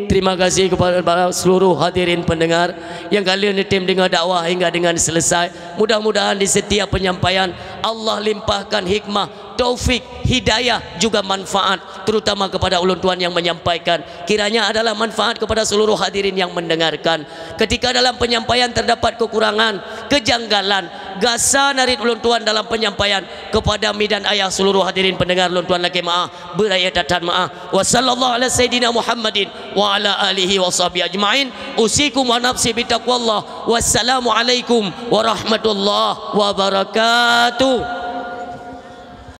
Terima kasih kepada seluruh hadirin pendengar yang kalian tim dengar dakwah hingga dengan selesai. Mudah-mudahan di setiap penyampaian Allah limpahkan hikmah, taufik, hidayah juga manfaat, terutama kepada ulun tuan yang menyampaikan. Kiranya adalah manfaat kepada seluruh hadirin yang mendengarkan. Ketika dalam penyampaian terdapat kekurangan, kejanggalan, gasa narit ulun tuan dalam penyampaian, kepada mi dan ayah seluruh hadirin pendengar ulun tuan laki maaf, beraya datan maaf. Wa sallallahu ala sayyidina Muhammadin wa ala alihi wa sahbihi ajma'in. Usikum wa nafsi bitaqwallah. Wassalamu alaikum warahmatullahi wabarakatuh.